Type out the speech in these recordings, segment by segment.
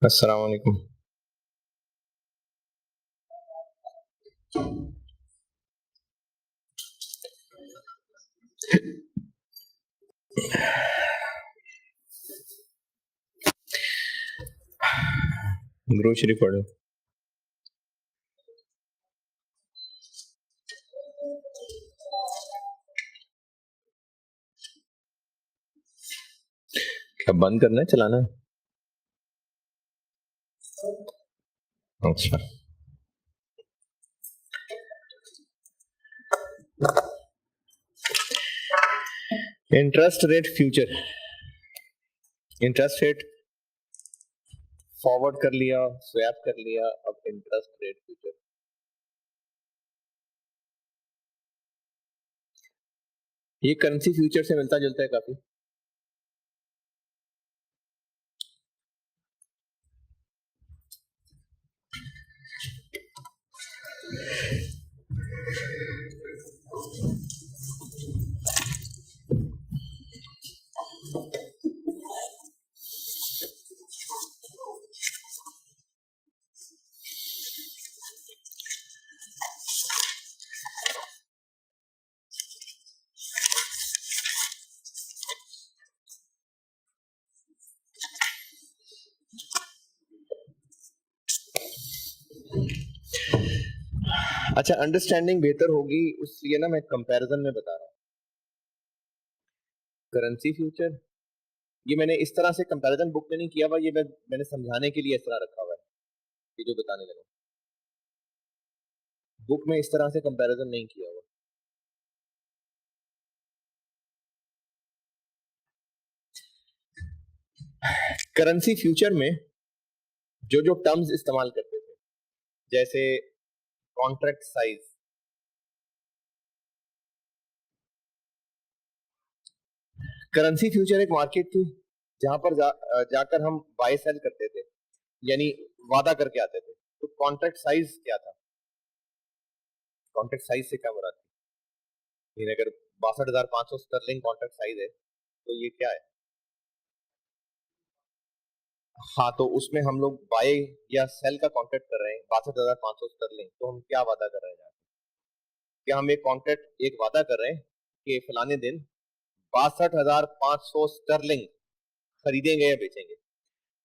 अस्सलाम वालेकुम। दुरूद शरीफ पढ़ो। क्या बंद करना है चलाना है? अच्छा, interest rate future. Interest rate forward कर लिया, स्वैप कर लिया, अब इंटरेस्ट रेट फ्यूचर। ये करेंसी फ्यूचर से मिलता जुलता है काफी। अच्छा, अंडरस्टैंडिंग बेहतर होगी इसलिए ना मैं कंपैरिजन में बता रहा हूँ। करेंसी फ्यूचर ये मैंने इस तरह से कंपैरिजन बुक में नहीं किया हुआ, ये मैंने समझाने के लिए इस तरह रखा हुआ है। ये जो बताने लगा बुक में इस तरह से कंपैरिजन नहीं किया हुआ। करेंसी फ्यूचर में जो जो टर्म्स इस्तेमाल करते थे, जैसे कॉन्ट्रैक्ट साइज, करेंसी फ्यूचर एक मार्केट थी जहां पर जाकर हम बाय सेल करते थे, यानी वादा करके आते थे। तो कॉन्ट्रैक्ट साइज क्या था? कॉन्ट्रैक्ट साइज से क्या मुराद थी? अगर 62,500 स्टर्लिंग कॉन्ट्रैक्ट साइज है तो ये क्या है? हाँ, तो उसमें हम लोग बाय या सेल का कॉन्ट्रैक्ट कर रहे हैं 62,500 स्टर्लिंग, तो हम क्या वादा कर रहे हैं? क्या हम एक कॉन्ट्रैक्ट एक वादा कर रहे हैं कि फलाने दिन 62,500 स्टर्लिंग खरीदेंगे या बेचेंगे?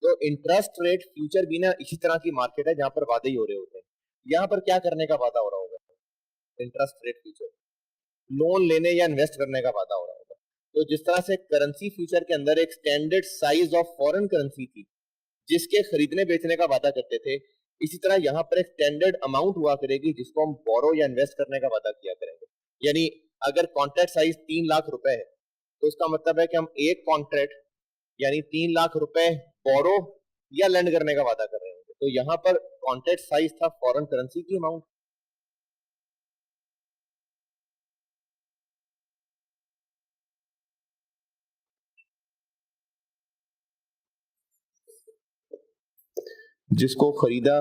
तो इंटरेस्ट रेट फ्यूचर भी ना इसी तरह की मार्केट है जहां पर वादे ही हो रहे होते हैं। यहाँ पर क्या करने का वादा हो रहा होगा? इंटरेस्ट रेट फ्यूचर लोन लेने या इन्वेस्ट करने का वादा हो रहा होगा। तो जिस तरह से करेंसी फ्यूचर के अंदर एक standard size of foreign currency थी जिसके खरीदने बेचने का वादा करते थे, इसी तरह यहाँ पर एक स्टैंडर्ड अमाउंट हुआ करेगी जिसको हम बोरो या इन्वेस्ट करने का वादा किया करेंगे। यानी अगर कॉन्ट्रैक्ट साइज 3 लाख रुपए है तो उसका मतलब है कि हम एक कॉन्ट्रैक्ट यानी 3 लाख रुपए बोरो या लेंड करने का वादा कर रहे होंगे। तो यहाँ पर कॉन्ट्रैक्ट साइज था फॉरेन करेंसी की अमाउंट। जिसको खरीदा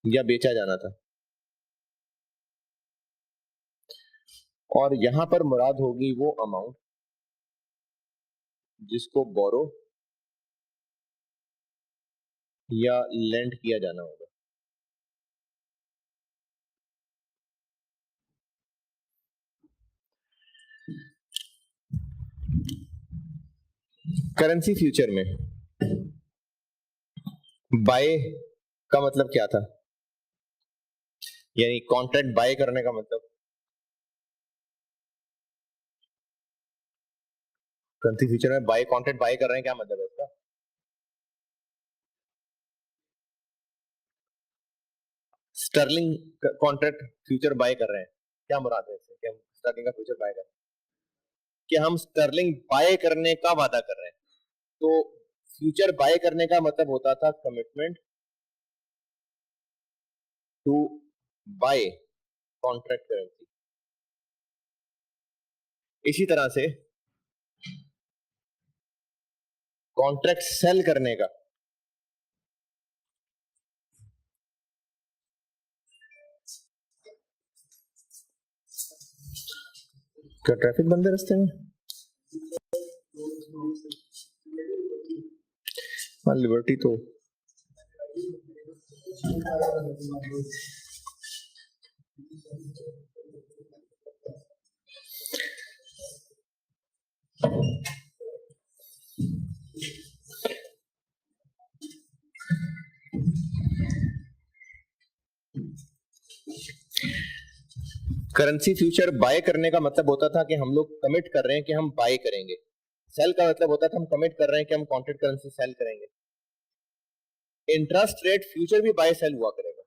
या बेचा जाना था, और यहाँ पर मुराद होगी वो अमाउंट जिसको बोरो या लेंड किया जाना होगा। करेंसी फ्यूचर में बाय का मतलब क्या था? यानी कॉन्ट्रैक्ट बाय करने का मतलब, करेंसी फ्यूचर में बाय कॉन्ट्रैक्ट बाय कर रहे हैं, क्या मतलब है इसका? स्टर्लिंग कॉन्ट्रैक्ट फ्यूचर बाय कर रहे हैं, क्या मुराद है इससे कि हम स्टर्लिंग का फ्यूचर बाय कर रहे हैं? कि हम स्टर्लिंग बाय करने का वादा कर रहे हैं। तो फ्यूचर बाय करने का मतलब होता था commitment to buy contract currency. इसी तरह से कॉन्ट्रैक्ट सेल करने का, क्या ट्रैफिक बंद है रास्ते में? हाँ, लिबर्टी तो करेंसी फ्यूचर बाय करने का मतलब होता था कि हम लोग कमिट कर रहे हैं कि हम बाय करेंगे। सेल का मतलब होता था हम कमिट कर रहे हैं कि हम कॉन्ट्रैक्ट करेंसी सेल करेंगे। इंटरेस्ट रेट फ्यूचर भी बाय सेल हुआ करेगा।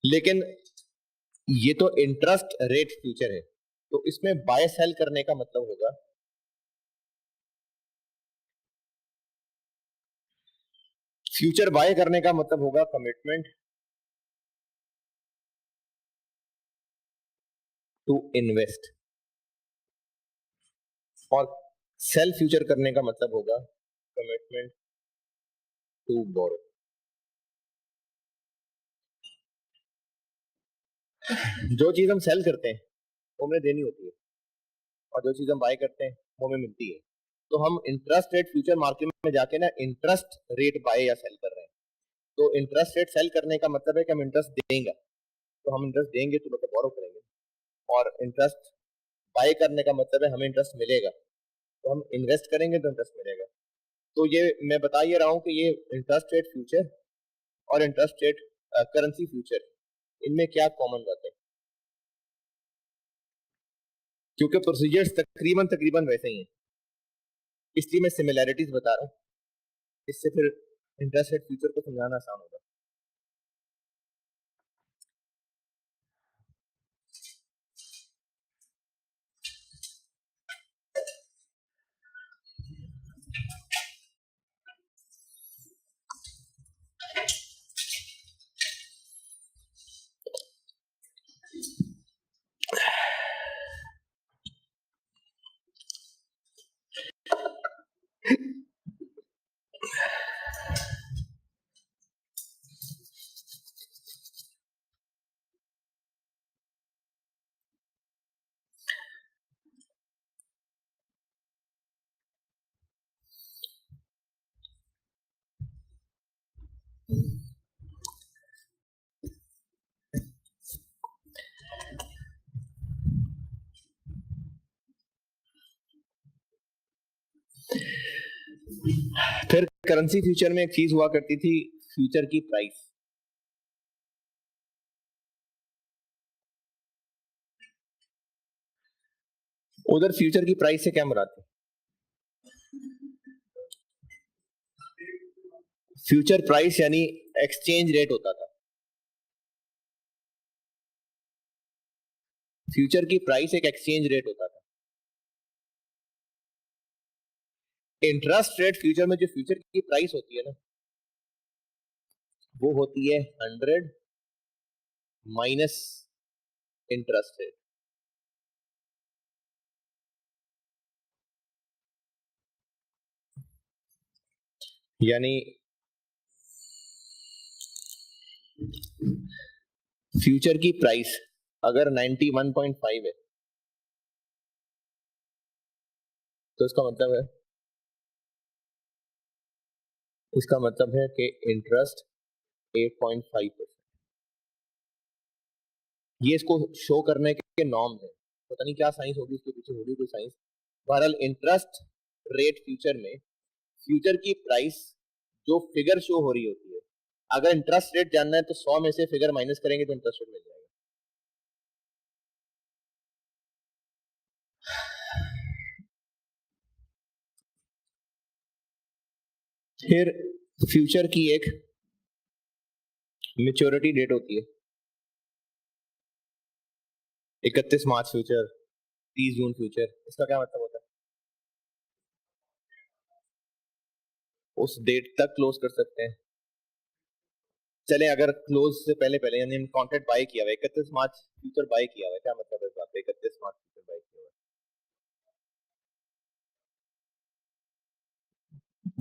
लेकिन ये तो इंटरेस्ट रेट फ्यूचर है, तो इसमें बाय सेल करने का मतलब होगा फ्यूचर बाय करने का मतलब होगा कमिटमेंट टू इन्वेस्ट, और सेल फ्यूचर करने का मतलब होगा कमिटमेंट टू बोरो। जो चीज हम सेल करते हैं वो हमें देनी होती है, और जो चीज हम बाय करते हैं वो हमें मिलती है। तो हम इंटरेस्ट रेट फ्यूचर मार्केट में जाके ना इंटरेस्ट रेट बाय या सेल कर रहे हैं। तो इंटरेस्ट रेट सेल करने का मतलब है कि हम इंटरेस्ट देंगे, तो हम इंटरेस्ट देंगे तो मतलब बोरो करेंगे। और इंटरेस्ट बाय करने का मतलब है हमें इंटरेस्ट मिलेगा, तो हम इन्वेस्ट करेंगे तो इंटरेस्ट मिलेगा। तो ये मैं बता ये रहा हूँ कि ये इंटरेस्ट रेट फ्यूचर और इंटरेस्ट रेट करेंसी फ्यूचर, इनमें क्या कॉमन बात है? क्योंकि प्रोसीजर्स तकरीबन तकरीबन वैसे ही हैं, इसलिए मैं सिमिलैरिटीज बता रहा हूँ, इससे फिर इंटरेस्ट रेट फ्यूचर को समझाना आसान होगा। फिर करेंसी फ्यूचर में एक चीज हुआ करती थी, फ्यूचर की प्राइस। उधर फ्यूचर की प्राइस से क्या मुराद है? फ्यूचर प्राइस यानी एक्सचेंज रेट होता था। फ्यूचर की प्राइस एक एक्सचेंज रेट होता था। इंटरेस्ट रेट फ्यूचर में जो फ्यूचर की प्राइस होती है ना, वो होती है 100 माइनस इंटरेस्ट रेट। यानी फ्यूचर की प्राइस अगर 91.5 है, तो इसका मतलब है कि इंटरेस्ट 8.5%। ये इसको शो करने के नॉर्म है, पता नहीं क्या साइंस होगी इसके पीछे, होगी कोई साइंस। बहरहाल इंटरेस्ट रेट फ्यूचर में फ्यूचर की प्राइस जो फिगर शो हो रही होती है, अगर इंटरेस्ट रेट जानना है तो 100 में से फिगर माइनस करेंगे तो इंटरेस्ट रेट मिल जाएगा। फिर फ्यूचर की एक मेच्योरिटी डेट होती है, 31 मार्च फ्यूचर, 30 जून फ्यूचर। इसका क्या मतलब होता है? उस डेट तक क्लोज कर सकते हैं। चले अगर क्लोज से पहले पहले यानी कॉन्ट्रैक्ट बाय किया हुआ 31 मार्च फ्यूचर बाय किया हुआ है, क्या मतलब है इस बात का 31 मार्च फ्यूचर बाय किया हुआ है?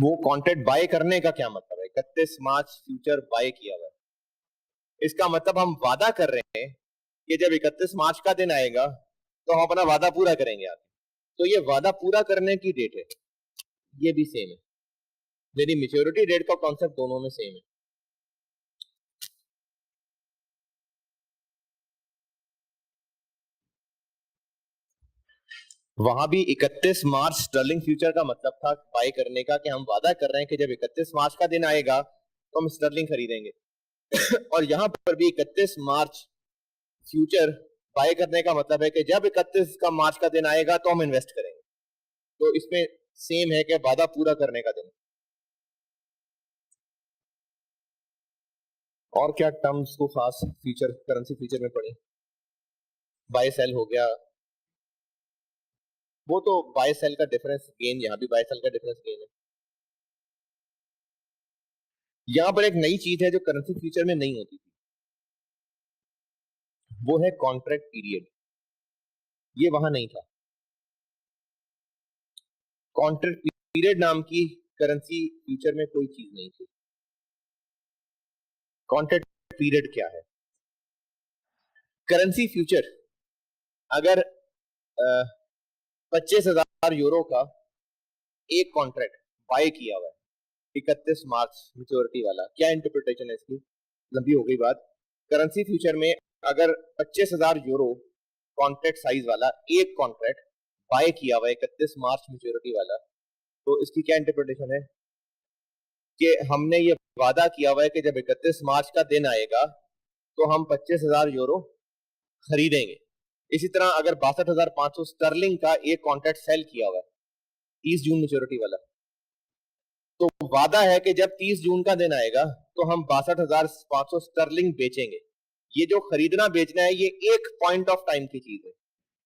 वो कॉन्ट्रैक्ट बाय करने का क्या मतलब है? 31 मार्च फ्यूचर बाय किया हुआ है, इसका मतलब हम वादा कर रहे हैं कि जब 31 मार्च का दिन आएगा तो हम अपना वादा पूरा करेंगे आगे। तो ये वादा पूरा करने की डेट है। ये भी सेम है, यानी मेच्योरिटी डेट का कॉन्सेप्ट दोनों में सेम है। वहां भी 31 मार्च स्टर्लिंग फ्यूचर का मतलब था बाय करने का, कि हम वादा कर रहे हैं कि जब 31 मार्च का दिन आएगा तो हम स्टर्लिंग खरीदेंगे। और यहां पर भी 31 मार्च फ्यूचर बाय करने का मतलब है कि जब 31 का मार्च का दिन आएगा तो हम इन्वेस्ट करेंगे। तो इसमें सेम है कि वादा पूरा करने का दिन। और क्या टर्म्स को खास फ्यूचर करेंसी फ्यूचर में पढ़े? बाय सेल हो गया, वो तो बाय सेल का डिफरेंस गेन, यहाँ भी बाय सेल का डिफरेंस गेन है। यहाँ पर एक नई चीज है जो करेंसी फ्यूचर में नहीं होती थी, वो है कॉन्ट्रैक्ट पीरियड। ये वहां नहीं था। कॉन्ट्रैक्ट पीरियड नाम की करेंसी फ्यूचर में कोई चीज नहीं थी। कॉन्ट्रैक्ट पीरियड क्या है? करेंसी फ्यूचर अगर 25,000 यूरो का एक कॉन्ट्रैक्ट बाय किया हुआ है 31 मार्च मेच्योरिटी वाला, क्या इंटरप्रिटेशन है इसकी? लंबी हो गई बात। करेंसी फ्यूचर में अगर 25,000 यूरो कॉन्ट्रैक्ट साइज वाला एक कॉन्ट्रैक्ट बाय किया हुआ है 31 मार्च मेच्योरिटी वाला, तो इसकी क्या इंटरप्रिटेशन है? कि हमने ये वादा किया हुआ है कि जब 31 मार्च का दिन आएगा तो हम 25,000 यूरो खरीदेंगे। इसी तरह अगर 62,500 स्टर्लिंग का एक कॉन्ट्रैक्ट सेल किया हुआ है 30 जून मेच्योरिटी वाला, तो वादा है कि जब 30 जून का दिन आएगा तो हम 62,500 स्टर्लिंग बेचेंगे। ये जो खरीदना बेचना है ये एक पॉइंट ऑफ टाइम की चीज है।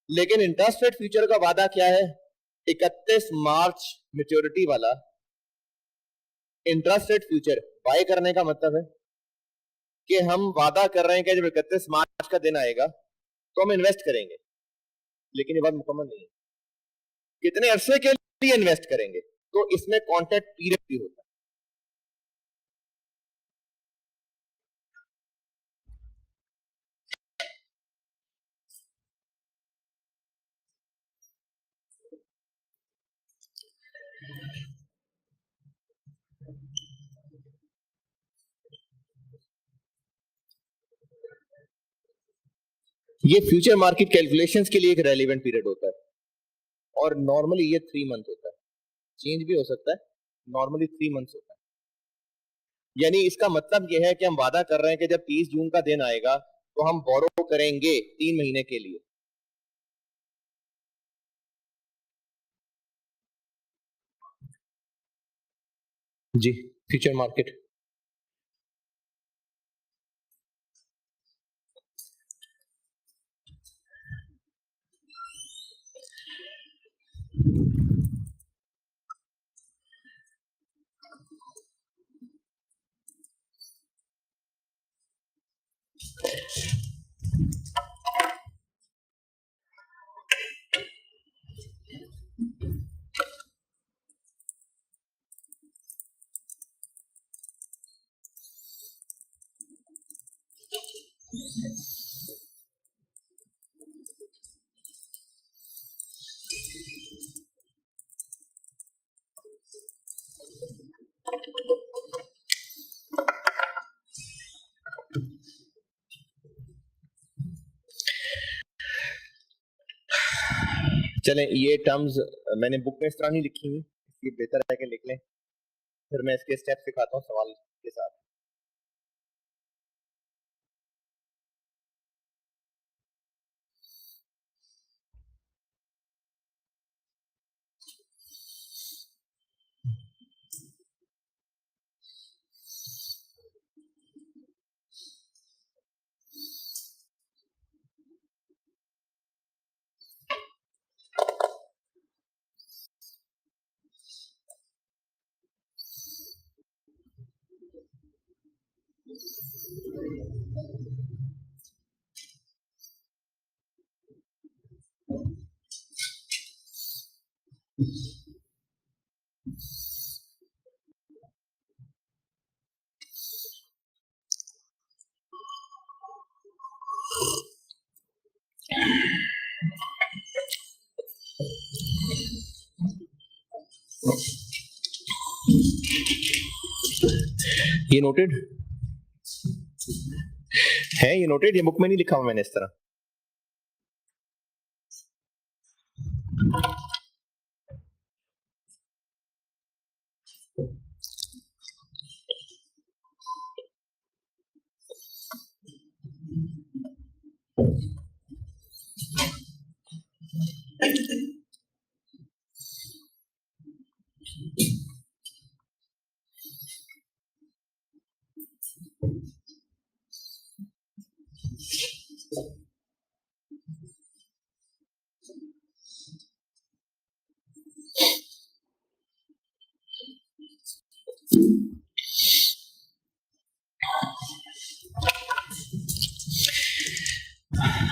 लेकिन इंटरेस्ट रेट फ्यूचर का वादा क्या है? 31 मार्च मेच्योरिटी वाला इंटरेस्ट रेट फ्यूचर बाय करने का मतलब है कि हम वादा कर रहे हैं कि जब 31 मार्च का दिन आएगा तो हम इन्वेस्ट करेंगे। लेकिन ये बात मुकम्मल नहीं है, कितने अरसे के लिए इन्वेस्ट करेंगे, तो इसमें कॉन्ट्रैक्ट पीरियड भी होता है। ये फ्यूचर मार्केट कैलकुलेशंस के लिए एक रेलिवेंट पीरियड होता है, और नॉर्मली ये 3 मंथ होता है। चेंज भी हो सकता है, नॉर्मली 3 मंथ्स होता है। यानी इसका मतलब यह है कि हम वादा कर रहे हैं कि जब 30 जून का दिन आएगा तो हम बोरो करेंगे 3 महीने के लिए। जी, फ्यूचर मार्केट। चलें, ये टर्म्स मैंने बुक में इस तरह नहीं लिखी हुई, इसलिए बेहतर है कि लिख लें। फिर मैं इसके स्टेप सिखाता हूँ सवाल के साथ। ये नोटेड है, ये नोटेड, ये बुक में नहीं लिखा हुआ मैंने इस तरह।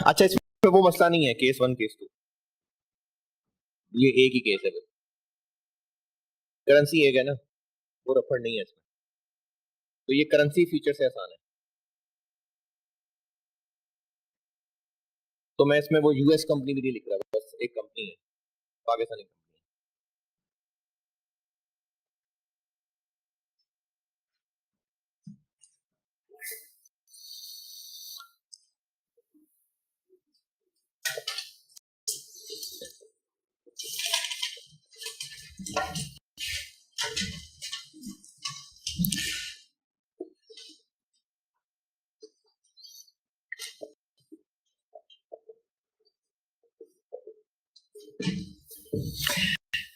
अच्छा, इसमें वो मसला नहीं है केस 1 केस 2, ये एक ही केस है, करेंसी एक है ना, वो रफड़ नहीं है इसमें, तो ये करेंसी फीचर से आसान है। तो मैं इसमें वो यूएस कंपनी भी नहीं लिख रहा, बस एक कंपनी है, पाकिस्तानी कंपनी।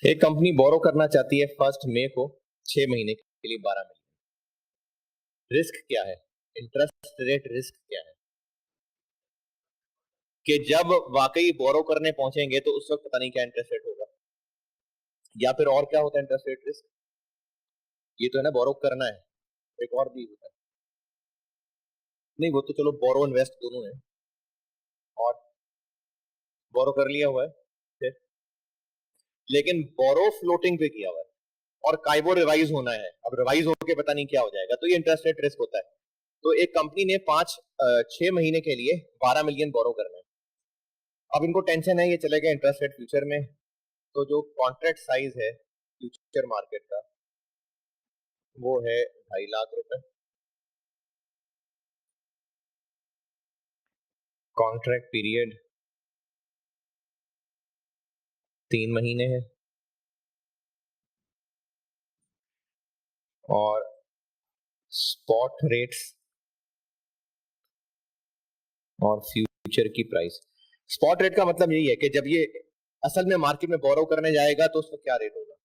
एक कंपनी बोरो करना चाहती है 1 मई को 6 महीने के लिए 12 महीने। रिस्क क्या है, इंटरेस्ट रेट रिस्क क्या है, कि जब वाकई बोरो करने पहुंचेंगे तो उस वक्त पता नहीं क्या इंटरेस्ट रेट होगा, या फिर और क्या होता है इंटरेस्ट रेट रिस्क। ये तो है ना बोरो करना है, एक और भी होता है, नहीं वो तो चलो बोरो इन्वेस्ट दोनों है, और बोरो कर लिया हुआ है फिर, लेकिन बोरो फ्लोटिंग पे किया हुआ है और काइबो रिवाइज होना है, अब रिवाइज होके पता नहीं क्या हो जाएगा, तो ये इंटरेस्ट रेट रिस्क होता है। तो एक कंपनी ने 6 महीने के लिए 12 मिलियन बोरो करना है। अब इनको टेंशन है ये चलेगा इंटरेस्ट रेट फ्यूचर में, तो जो कॉन्ट्रैक्ट साइज है फ्यूचर मार्केट का वो है 2.5 लाख रुपए। कॉन्ट्रैक्ट पीरियड 3 महीने है, और स्पॉट रेट्स और फ्यूचर की प्राइस। स्पॉट रेट का मतलब यही है कि जब ये असल में मार्केट में बोरो करने जाएगा तो उसका क्या रेट होगा,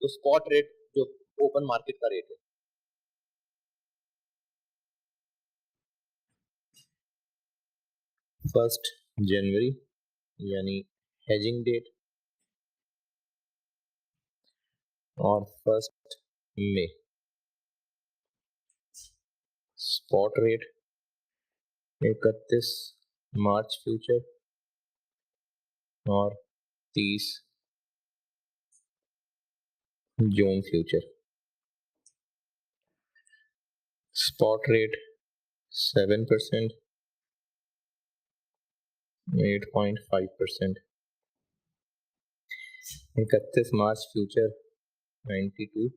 तो स्पॉट रेट जो ओपन मार्केट का रेट है। 1 जनवरी यानी हेजिंग डेट, और 1 मई स्पॉट रेट, 31 मार्च फ्यूचर, और 30 जून फ्यूचर। स्पॉट रेट 7%, 8.5%, 31 मार्च फ्यूचर 92,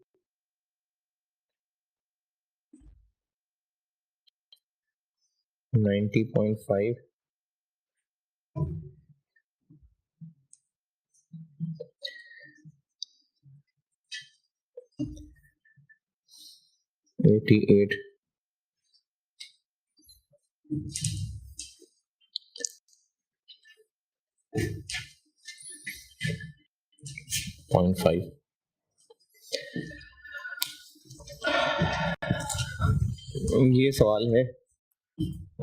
90.5, 88.5। ये सवाल है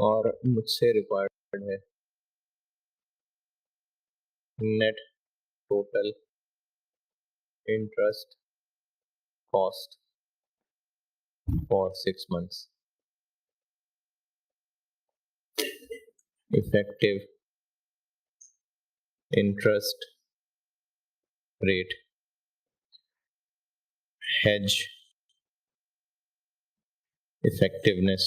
और मुझसे रिक्वायर्ड है net total interest cost for 6 months, effective interest rate, hedge effectiveness।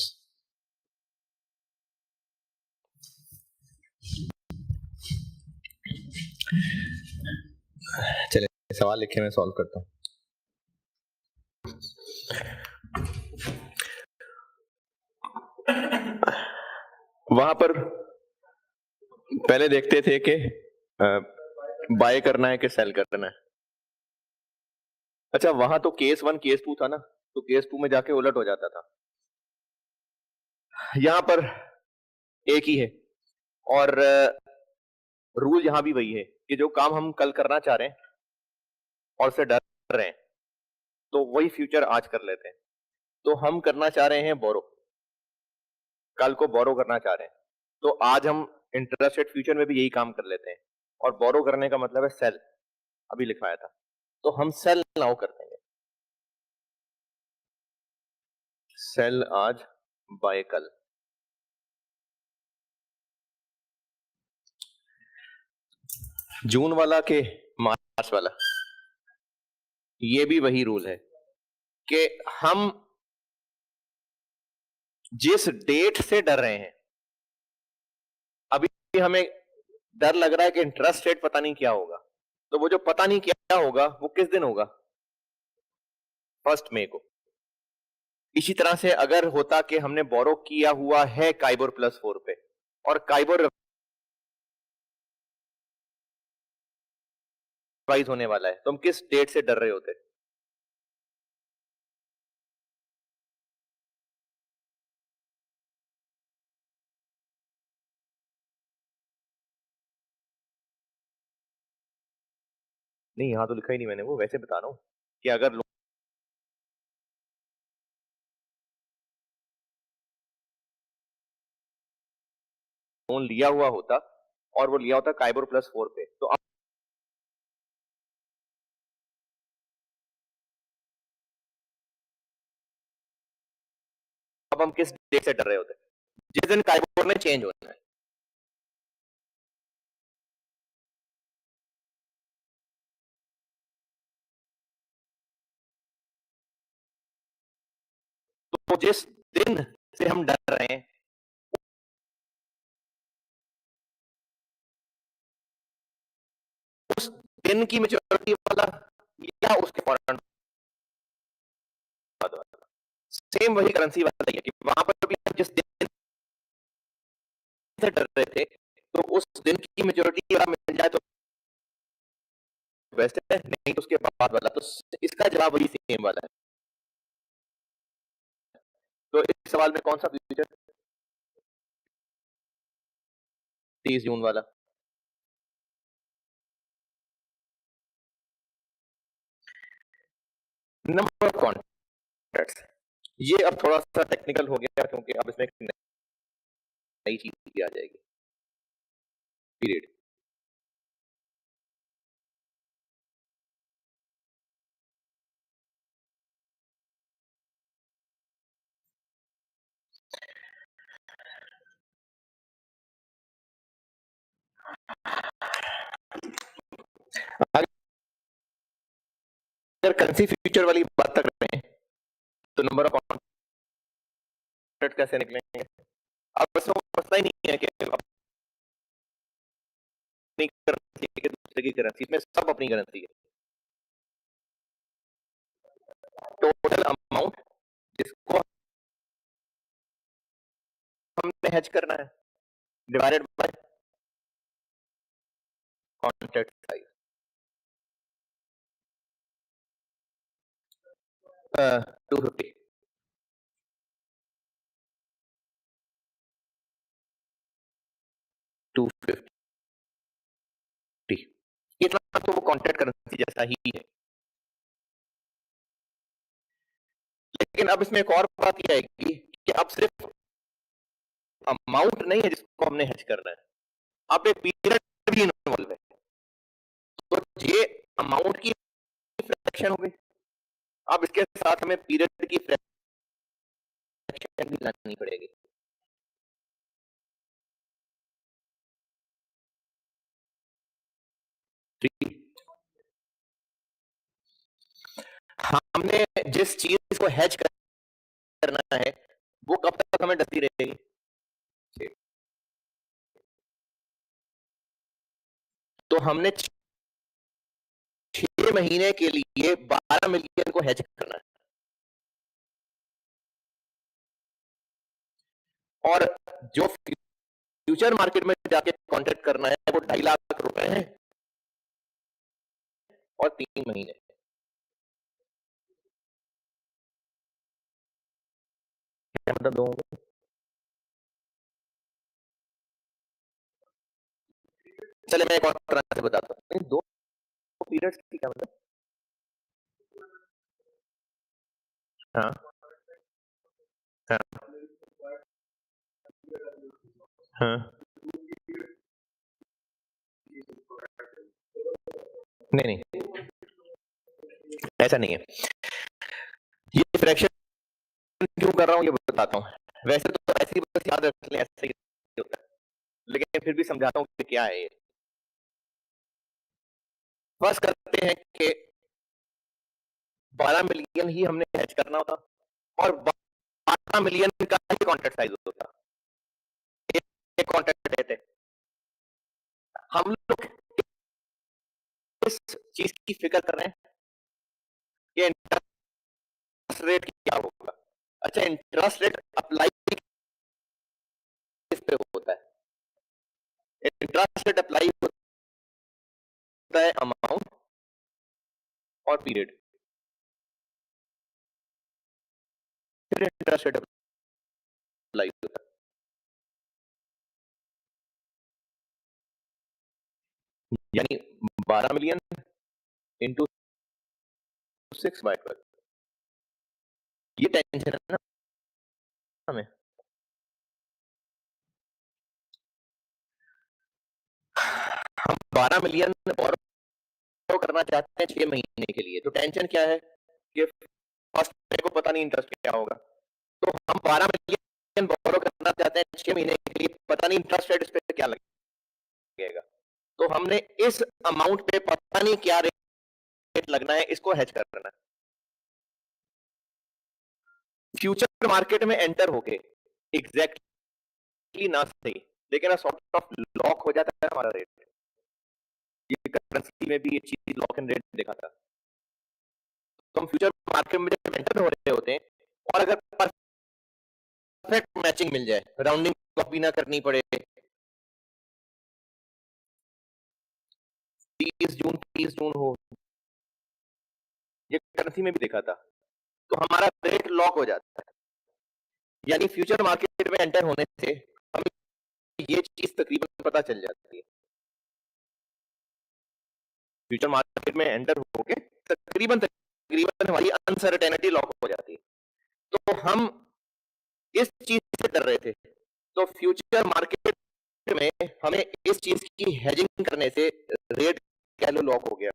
चले सवाल लिखे मैं सॉल्व करता हूँ। वहां पर पहले देखते थे कि बाय करना है कि सेल करना है। अच्छा, वहां तो केस 1 केस 2 था ना, तो केस 2 में जाके उलट हो जाता था। यहां पर एक ही है, और रूल यहां भी वही है कि जो काम हम कल करना चाह रहे हैं और से डर रहे हैं, तो वही फ्यूचर आज कर लेते हैं। तो हम करना चाह रहे हैं बोरो, कल को बोरो करना चाह रहे हैं, तो आज हम इंटरेस्ट रेट फ्यूचर में भी यही काम कर लेते हैं। और बोरो करने का मतलब है सेल, अभी लिखवाया था, तो हम सेल नाउ कर देंगे। सेल आज बाय कल। जून वाला के मार्च वाला, ये भी वही रूल है कि हम जिस डेट से डर रहे हैं, अभी हमें डर लग रहा है कि इंटरेस्ट रेट पता नहीं क्या होगा, तो वो जो पता नहीं क्या होगा वो किस दिन होगा? 1 मई को। इसी तरह से अगर होता कि हमने बोरो किया हुआ है काइबोर +4 पे, और काइबोर रिवाइज होने वाला है, तो हम किस डेट से डर रहे होते? नहीं, यहां तो लिखा ही नहीं मैंने, वो वैसे बता रहा हूं कि अगर लोन लिया हुआ होता और वो लिया होता काइबोर +4 पे, तो अब हम किस डेट से डर रहे होते? जिस दिन काइबोर ने चेंज होना है। तो जिस दिन से हम डर रहे हैं, उस दिन की मेच्योरिटी वाला या उसके फौरन बाद वाला, सेम वही करेंसी वाला ही है कि वहां पर भी हम जिस दिन से डर रहे थे, तो उस दिन की मेच्योरिटी वाला मिल जाए तो बेस्ट है, नहीं तो उसके बाद वाला। तो इसका जवाब वही सेम वाला है। तो इस सवाल में कौन सा फ्यूचर? 30 जून वाला। नंबर ऑफ कॉन्ट्रैक्ट्स, ये अब थोड़ा सा टेक्निकल हो गया क्योंकि अब इसमें एक नई चीज आ जाएगी, पीरियड। अगर करेंसी फ्यूचर वाली बात कर रहे हैं, तो नंबर ऑफ कॉन्ट्रैक्ट कैसे निकलेंगे? अब इसमें मसला ही नहीं है कि अपनी करेंसी के दूसरे की करेंसी में, सब अपनी करेंसी है। टोटल अमाउंट जिसको हमने हेज करना है डिवाइडेड बाय कॉन्ट्रैक्ट साइज, 250। 250, इतना तो वो कॉन्ट्रैक्ट करेंसी जैसा ही है। लेकिन अब इसमें एक और बात यह आएगी कि अब सिर्फ अमाउंट नहीं है जिसको हमने हेज करना है, अब एक पीरियड भी इन्वॉल्व है। तो ये अमाउंट की फ्रैक्शन हो गई, अब इसके साथ हमें पीरियड की फ्रैक्शन भी लानी पड़ेगी। हमने जिस चीज को हेज करना है वो कब तक हमें डरती रहेगी? तो हमने 6 महीने के लिए 12 मिलियन को हेज करना है, और जो फ्यूचर मार्केट में जाके कॉन्ट्रैक्ट करना है वो 2.5 लाख रुपए है और 3 महीने। क्या मतलब दो? चले मैं एक और तरह से बताता हूँ, दो पीरियड्स की क्या मतलब? हाँ हाँ हाँ। नहीं नहीं, ऐसा नहीं है। ये फ्रैक्शन क्यों कर रहा हूँ ये बताता हूँ। वैसे तो ऐसे ही बस याद रख लें, ऐसे ही होता है, लेकिन फिर भी समझाता हूँ कि क्या है ये। फर्स्ट करते हैं कि 12 मिलियन ही हमने हेज करना होता और 12 मिलियन का ही कॉन्ट्रैक्ट साइज होता। एक कॉन्ट्रैक्ट रहते हम लोग इस चीज की फिक्र कर रहे हैं कि इंटरेस्ट रेट क्या होगा। अच्छा, इंटरेस्ट रेट अप्लाई किस पे होता है? इंटरेस्ट रेट अप्लाई होता है अमाउंट और पीरियड, फिर इंटरेस्ट रेट अप्लाई होता है। यानी 12 मिलियन इंटू 6/12, ये टेंशन है ना हमें। हम 12 मिलियन बोरो करना चाहते हैं 6 महीने के लिए, तो टेंशन क्या है कि फर्स्ट मेरे को पता नहीं इंटरेस्ट क्या होगा। तो हम 12 मिलियन बोरो करना चाहते हैं 6 महीने के लिए, पता नहीं इंटरेस्ट रेट इस पे क्या लगेगा। तो हमने इस अमाउंट पे पता नहीं क्या रेट लगना है, इसको हेज करना है। फ्यूचर मार्केट में एंटर होके एग्जैक्टली ना सही, लेकिन सॉर्ट ऑफ लॉक हो जाता है हमारा रेट। ये करेंसी में भी ये चीज लॉक इन रेट देखा था। तो हम फ्यूचर मार्केट में जब एंटर हो रहे होते हैं और अगर परफेक्ट मैचिंग मिल जाए, राउंडिंग कॉपी ना करनी पड़े, 30 जून हो, ये करेंसी में भी देखा था, तो हमारा रेट लॉक हो जाता है। यानी फ्यूचर मार्केट में एंटर होने से हमें ये चीज तकरीबन पता चल जाती है। फ्यूचर मार्केट में एंटर होके तकरीबन तकरीबन हमारी अनसर्टेनिटी लॉक हो जाती है। तो हम इस चीज से कर रहे थे, तो फ्यूचर मार्केट में हमें इस चीज की हेजिंग करने से रेट कैलो लॉक हो गया।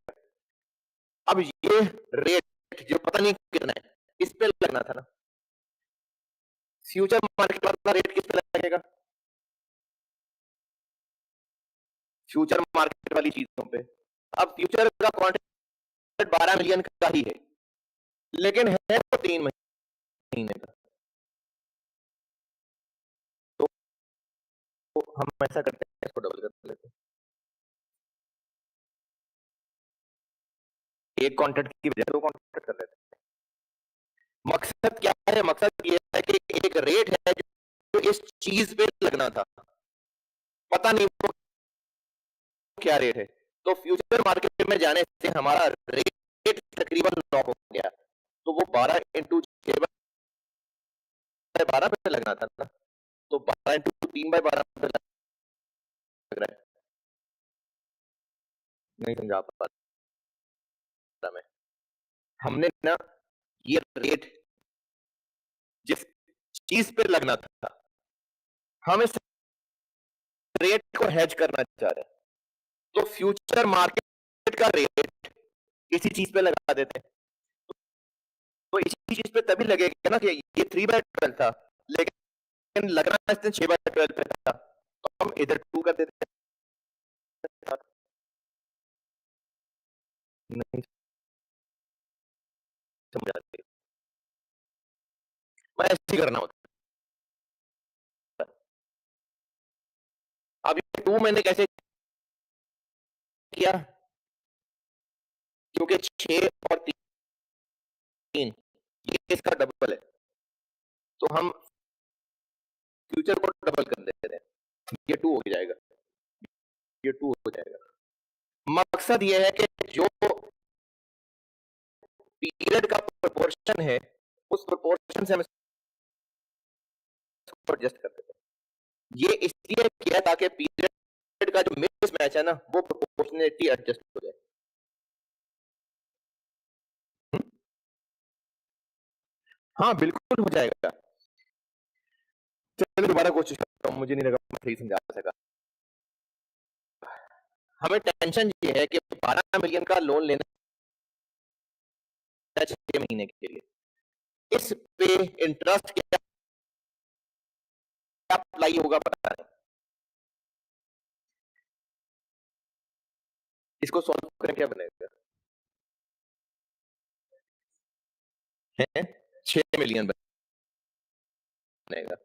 अब ये रेट जो पता नहीं कितना है, इस पे लगना था ना। फ्यूचर मार्केट वाला रेट किस पे लगेगा? फ्यूचर मार्केट वाली चीजों पे। अब फ्यूचर का कॉन्ट्रैक्ट 12 मिलियन का ही है, लेकिन है तो 3 महीने का। तो हम ऐसा करते हैं, इसको डबल कर लेते हैं, एक कॉन्ट्रैक्ट की बजाय 2 कॉन्ट्रैक्ट कर लेते हैं। मकसद क्या है? मकसद ये है कि एक रेट है जो इस चीज पे लगना था, पता नहीं वो क्या रेट है। तो फ्यूचर मार्केट में जाने से हमारा रेट तकरीबन लॉक हो गया। तो वो 12 इंटू 6/12 पे लगना था ना, तो 12 इंटू 3/12 पे लग रहा है। नहीं समझा पा रहा मैं। हमने ना ये रेट जिस चीज पे लगना था, हम इस रेट को हेज करना चाह रहे हैं, तो फ्यूचर मार्केट का रेट इसी चीज पे लगा देते हैं। तो इसी चीज पे तभी लगेगा ना कि ये 3/12 था, लेकिन लगना इसने 6/12 पे था, तो हम इधर 2 कर देते हैं। नहीं समझ आती, मैं ऐसे ही करना होता। अब ये 2 मैंने कैसे किया? क्योंकि 6 और 3 ये इसका डबल है, तो हम फ्यूचर को डबल कर देते हैं। ये 2 हो जाएगा, ये 2 हो जाएगा। मकसद ये है कि जो पीरियड का प्रोपोर्शन है उस प्रोपोर्शन से हम इसको एडजस्ट कर देते हैं। ये इसलिए किया ताकि पीरियड का जो मिसमैच है ना वो प्रोपोर्शनलिटी एडजस्ट हो जाए। हाँ बिल्कुल हो जाएगा। चलिए दोबारा कोशिश करता हूँ, मुझे नहीं लगा मैं सही समझा सका। हमें टेंशन ये है कि 12 मिलियन का लोन लेना है 6 महीने के लिए, इस पे इंटरेस्ट क्या अप्लाई होगा पता नहीं। इसको सॉल्व करें क्या बनेगा? है 6 मिलियन बनेगा,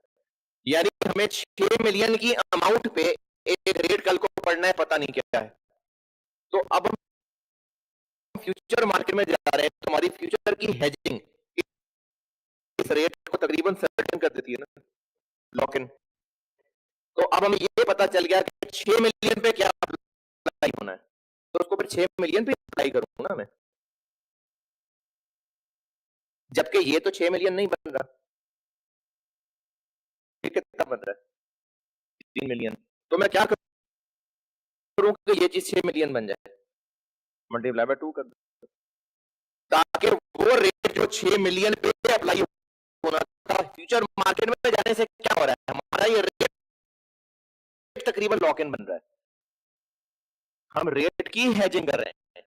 यानी हमें 6 मिलियन की अमाउंट पे एक रेट कल को पढ़ना है, पता नहीं क्या है। तो अब हम फ्यूचर मार्केट में जा रहे हैं, तो हमारी फ्यूचर की हेजिंग इस रेट को तकरीबन सर्टेन कर देती है ना, लॉक इन। तो अब हमें ये पता चल गया कि 6 मिलियन पे क्या अप्लाई होना है, तो उसको फिर 6 मिलियन पे अप्लाई करूंगा ना मैं, जबकि ये तो 6 मिलियन नहीं बन रहा, ये कितना बन रहा है? 3 मिलियन। तो मैं क्या करूं कि ये चीज 6 मिलियन बन जाए, मल्टीप्लाई बाय 2 कर दो, ताकि वो रेट जो 6 मिलियन पे अप्लाई होना था, फ्यूचर मार्केट में जाने से क्या हो रहा है, हमारा ये रेट तकरीबन लॉक इन बन रहा है, हम रेट की हेजिंग कर रहे हैं।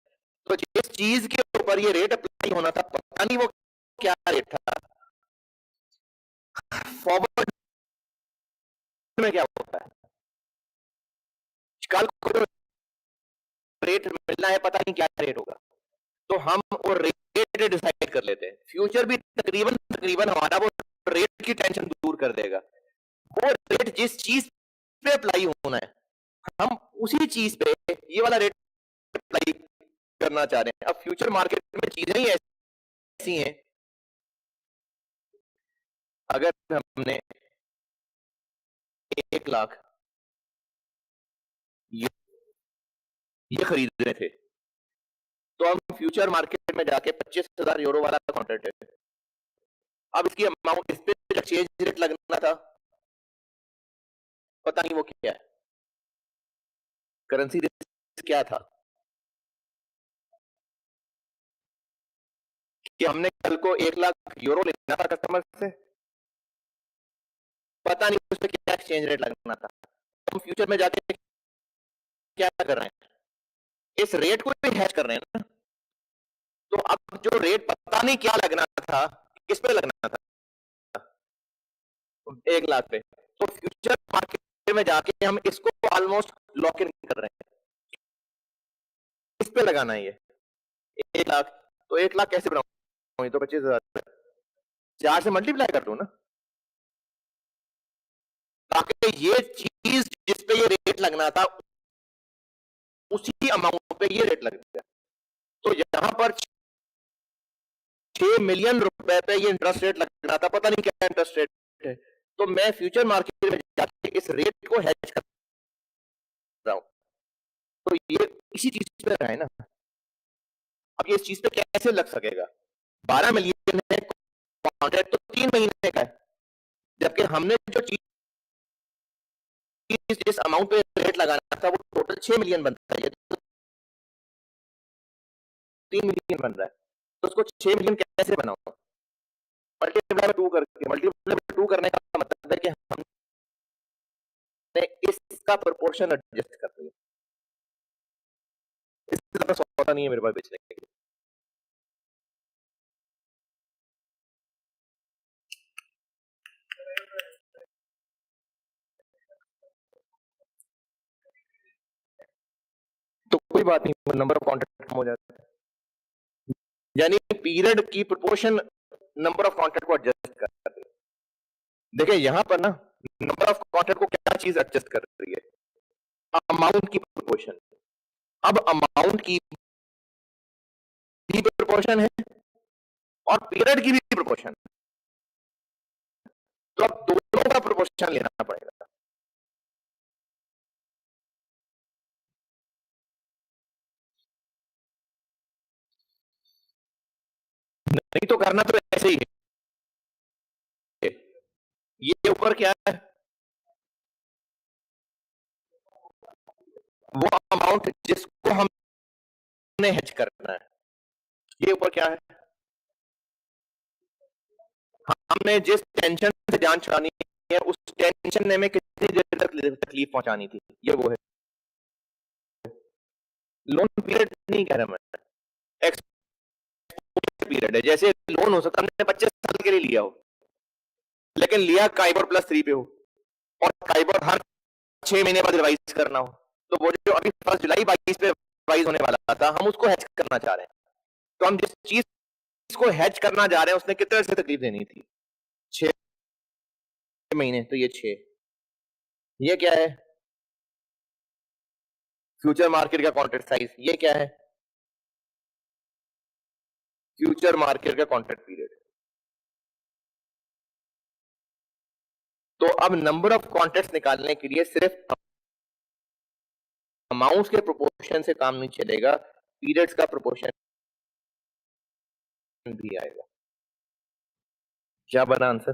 तो जिस चीज के ऊपर ये रेट अप्लाई होना था, पता नहीं वो क्या रेट था, फॉरवर्ड में क्या होता है, कल को रेट मिलना है, पता नहीं क्या रेट होगा, तो हम वो रेट डिसाइड कर लेते हैं। फ्यूचर भी तकरीबन तकरीबन हमारा वो रेट की टेंशन दूर कर देगा। वो रेट जिस चीज पे अप्लाई होना है, हम उसी चीज पे ये वाला रेट अप्लाई करना चाह रहे हैं। अब फ्यूचर मार्केट में चीजें ही ऐसी हैं, अगर हमने 1 लाख ये, ये खरीद रहे थे, तो हम फ्यूचर मार्केट में जाके 25,000 यूरो वाला कॉन्ट्रैक्ट है, अब इसकी अमाउंट, इस पे एक्सचेंज रेट लगना था, पता नहीं वो क्या है, करेंसी रिस्क क्या था, कि हमने कल को 1 लाख यूरो लेना था कस्टमर से, पता नहीं उस पर क्या एक्सचेंज रेट लगना था, हम फ्यूचर में जाके क्या कर रहे हैं, इस रेट को भी हैच कर रहे हैं ना। तो अब जो रेट पता नहीं क्या लगना था, किस पे लगना था, 1 लाख पे, तो फ्यूचर मार्केट में जाके हम इसको ऑलमोस्ट लॉक इन कर रहे हैं, किस पे लगाना है ये 1 लाख। तो 1 लाख कैसे बनाऊं, तो 25,000 4 से मल्टीप्लाई कर दो ना, ताकि ये चीज जिस पे ये रेट लगना था उसी अमाउंट पे ये रेट लग गया। तो यहां पर 6 मिलियन रुपए पे ये इंटरेस्ट रेट लग रहा था, पता नहीं क्या इंटरेस्ट रेट है, तो मैं फ्यूचर मार्केट में जाके इस रेट को हेज कर रहा हूं, तो ये इसी चीज पे है ना। अब ये इस चीज पे कैसे लग सकेगा, 12 मिलियन है कॉन्ट्रैक्ट, तो 3 महीने का है, जबकि हमने जो चीज जिस अमाउंट पे रेट लगाना था वो टोटल 6 मिलियन बनता है, तो 3 मिलियन बन रहा है, तो उसको 6 मिलियन कैसे बनाऊं, मल्टीप्लाई बाय 2 करके, मल्टीप्लाई बाय 2 करने का मतलब है कि हमने इसका प्रोपोर्शन एडजस्ट कर दिया, इससे ज्यादा सौदा नहीं है मेरे पास बेचने के लिए। तो कोई बात नहीं, नंबर ऑफ कॉन्ट्रैक्ट कम हो जाता है, यानी पीरियड की प्रोपोर्शन नंबर ऑफ कॉन्ट्रैक्ट को एडजस्ट कर रही है। देखिए यहां पर ना नंबर ऑफ कॉन्ट्रैक्ट को क्या चीज एडजस्ट कर रही है, अमाउंट की प्रोपोर्शन। अब अमाउंट की भी प्रोपोर्शन है और पीरियड की भी प्रोपोर्शन, तो अब दोनों का प्रोपोर्शन लेना पड़ेगा। नहीं तो करना तो ऐसे ही है। ये ऊपर क्या है, वो अमाउंट जिसको हमने हेज करना है। ये ऊपर क्या है, हमने जिस टेंशन से जान छुड़ानी है, उस टेंशन ने में कितनी देर तक तकलीफ पहुंचानी थी, ये वो है। लोन पीरियड नहीं कह रहा मैं, एक्सपोजर पीरियड है। जैसे लोन हो सकता है हमने 25 साल के लिए लिया हो, लेकिन लिया काइबर +3 पे हो, और काइबर हर 6 महीने बाद रिवाइज करना हो, तो वो जो अभी 1 जुलाई 22 पे रिवाइज होने वाला था, हम उसको हेज करना चाह रहे हैं। तो हम जिस चीज को हेज करना जा रहे हैं, उसने कितने से तकलीफ देनी थी, 6 महीने, तो ये 6, ये क्या है, फ्यूचर मार्केट का कॉन्ट्रैक्ट साइज, ये क्या है, फ्यूचर मार्केट का कॉन्ट्रैक्ट पीरियड। तो अब नंबर ऑफ कॉन्ट्रैक्ट्स निकालने के लिए सिर्फ अमाउंट्स के प्रोपोर्शन से काम नहीं चलेगा, पीरियड्स का प्रोपोर्शन भी आएगा। क्या बना आंसर,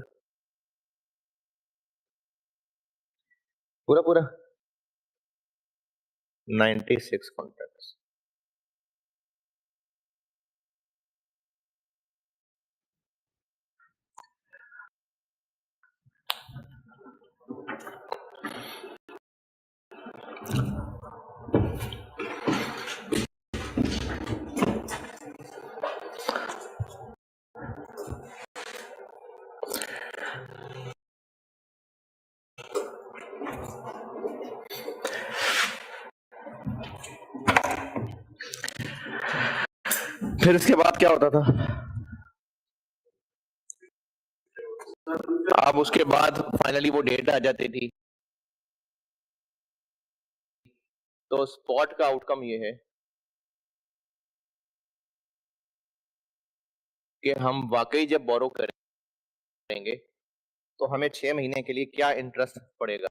पूरा पूरा 96 कॉन्ट्रैक्ट्स। फिर इसके बाद क्या होता था, अब उसके बाद फाइनली वो डेट आ जाती थी। तो स्पॉट का आउटकम ये है कि हम वाकई जब बोरो करेंगे तो हमें 6 महीने के लिए क्या इंटरेस्ट पड़ेगा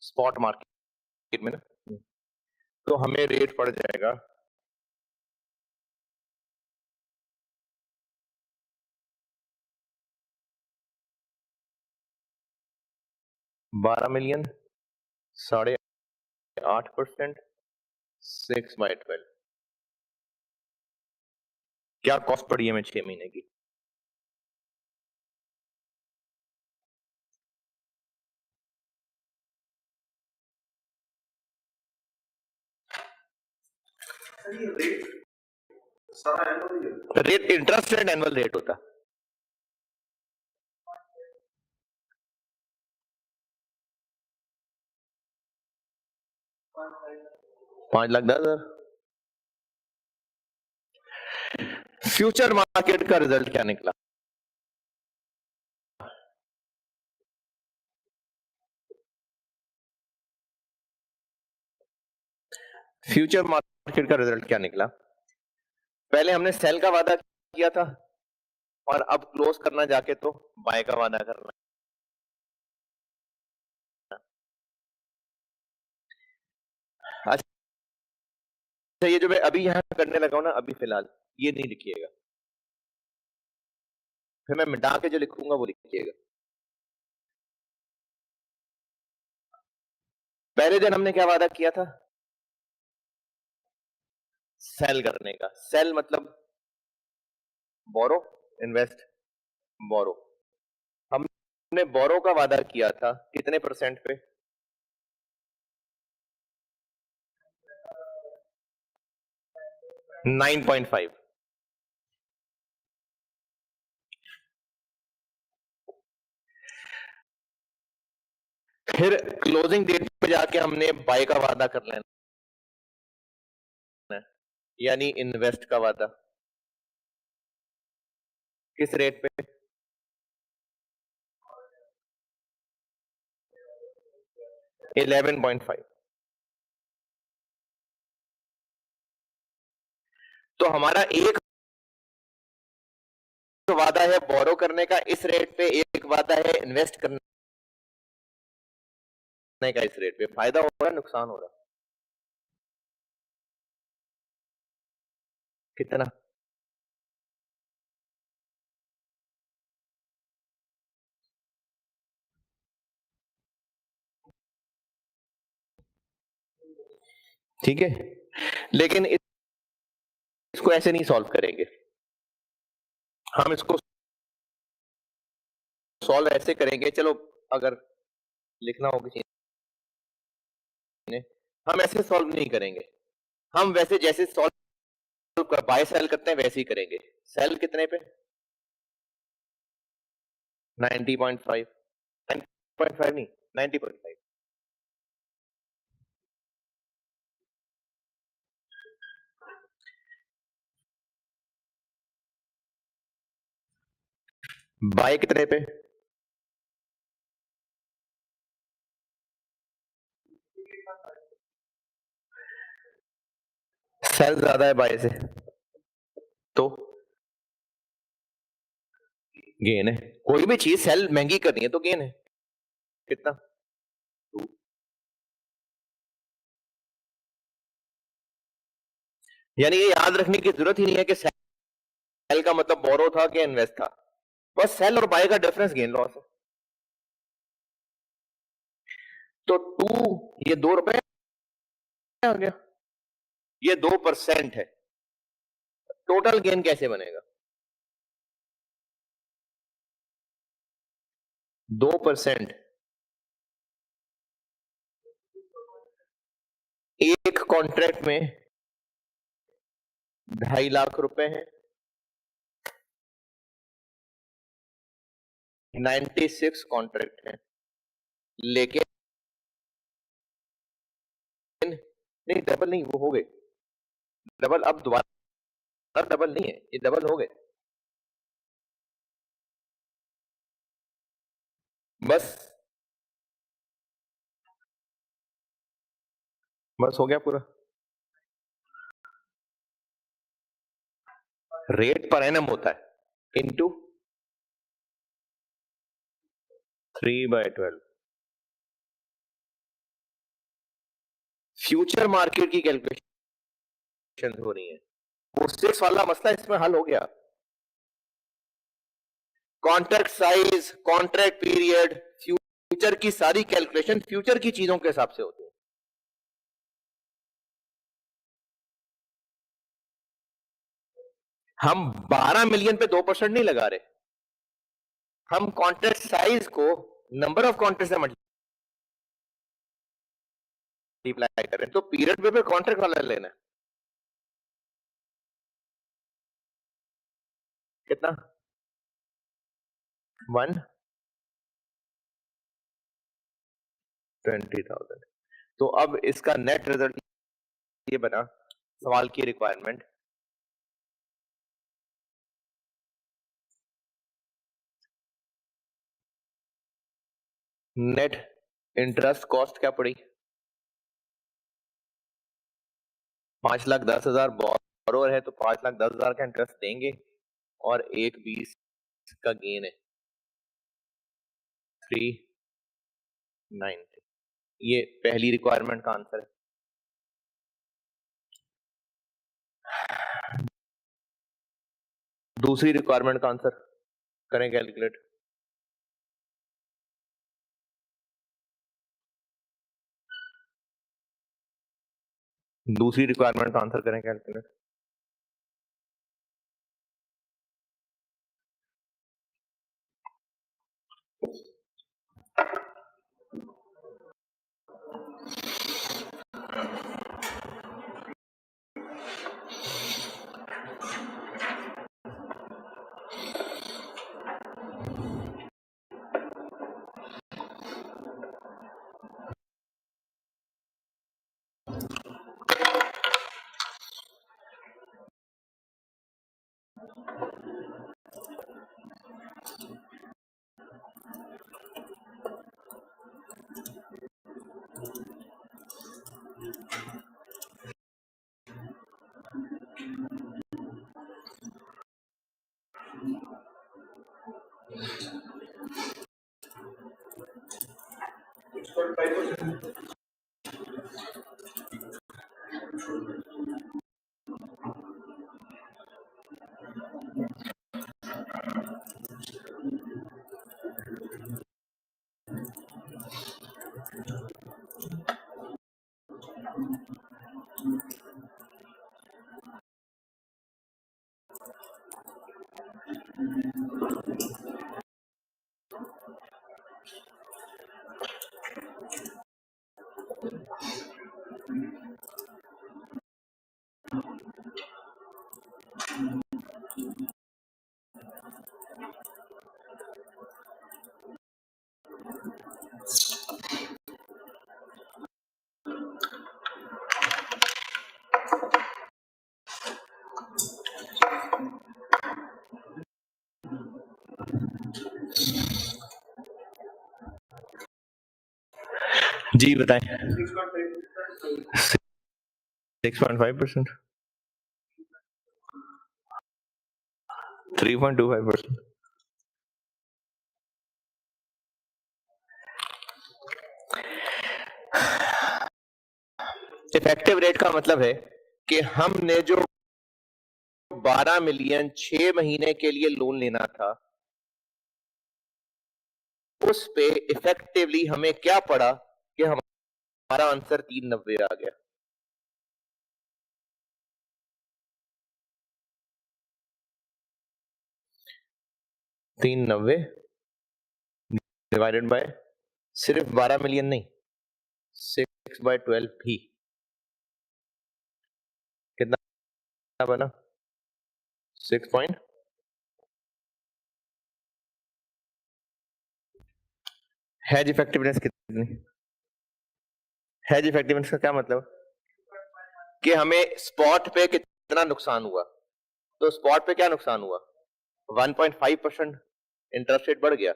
स्पॉट मार्केट में ना, तो हमें रेट पड़ जाएगा 12 मिलियन, 8.5%, 6/12। क्या कॉस्ट पड़ी है हमें 6 महीने की, rate interest rate annual rate होता, 5,10,000। फ्यूचर मार्केट का रिजल्ट क्या निकला, फ्यूचर मार्केट का रिजल्ट क्या निकला, पहले हमने सेल का वादा किया था, और अब क्लोज करना जाके तो बाय का वादा करना। अच्छा, ये जो मैं अभी यहां करने लगा हूं ना, अभी फिलहाल ये नहीं लिखिएगा, फिर मैं मिटा के जो लिखूंगा वो लिखिएगा। पहले दिन हमने क्या वादा किया था, सेल करने का। सेल मतलब बोरो, इन्वेस्ट, बोरो। हमने बोरो का वादा किया था कितने % पे, 9.5। फिर क्लोजिंग डेट पे जाके हमने बाय का वादा कर लेना है, यानी इन्वेस्ट का वादा, किस रेट पे, 11.5। तो हमारा एक वादा है बोरो करने का इस रेट पे, एक वादा है इन्वेस्ट करने का इस रेट पे। फायदा हो रहा है, नुकसान हो रहा है, कितना? ठीक है, लेकिन इसको ऐसे नहीं सॉल्व करेंगे। हम इसको सॉल्व ऐसे करेंगे, चलो अगर लिखना हो किसी ने, हम ऐसे सॉल्व नहीं करेंगे। हम वैसे जैसे सॉल्व कर बाय सेल करते हैं वैसे ही करेंगे। सेल कितने पे? 90.5, 90.5 नहीं, 90.5। बाय कितने पे? सेल ज्यादा है बाय से, तो गेन है। कोई भी चीज सेल महंगी करनी है तो गेन है। कितना? 2। यानी ये याद रखने की जरूरत ही नहीं है कि सेल का मतलब बोरो था कि इन्वेस्ट था। बस सेल और बाय का डिफरेंस गेन लॉस है। तो 2, ये 2 रुपए आ गया, ये 2% है। टोटल गेन कैसे बनेगा? 2%। एक कॉन्ट्रैक्ट में 2.5 लाख रुपए हैं, 96 कॉन्ट्रैक्ट हैं, लेकिन नहीं डबल नहीं, वो हो गए डबल। अब दोबारा डबल नहीं है, ये डबल हो गए। बस बस हो गया पूरा। रेट पर एनम होता है इंटू 3/12। फ्यूचर मार्केट की कैलकुलेशन हो रही है। वो 6 वाला मसला इसमें हल हो गया। Contract size, contract period, future की सारी कैलकुलेशन फ्यूचर की चीजों के हिसाब से होती है। हम 12 मिलियन पे 2% नहीं लगा रहे, हम कॉन्ट्रैक्ट साइज को नंबर ऑफ कॉन्ट्रैक्ट से मल्टीप्लाई कर रहे हैं, तो पीरियड पे कॉन्ट्रैक्ट वाला लेना है। कितना? 120,000। तो अब इसका नेट रिजल्ट ये बना, सवाल की रिक्वायरमेंट। नेट इंटरेस्ट कॉस्ट क्या पड़ी? 5,10,000 बोरोवर है, तो 5,10,000 का इंटरेस्ट देंगे और 1,20 का गेन है 390। ये पहली रिक्वायरमेंट का आंसर है। दूसरी रिक्वायरमेंट का आंसर करें कैलकुलेट। दूसरी रिक्वायरमेंट का आंसर करें कैलकुलेट। जी बताएं। 6.5%, 3.25%। इफेक्टिव रेट का मतलब है कि हमने जो 12 मिलियन 6 महीने के लिए लोन लेना था, उस पे इफेक्टिवली हमें क्या पड़ा कि हमारा आंसर 390 आ गया। तीन नब्बे डिवाइडेड बाय सिर्फ 12 मिलियन नहीं, 6/12 भी कितना बना? 6 पॉइंट। हेज इफेक्टिवनेस कितनी? हेज इफेक्टिवनेस का क्या मतलब कि हमें स्पॉट पे कितना नुकसान हुआ। तो स्पॉट पे क्या नुकसान हुआ? 1.5% इंटरेस्ट रेट बढ़ गया,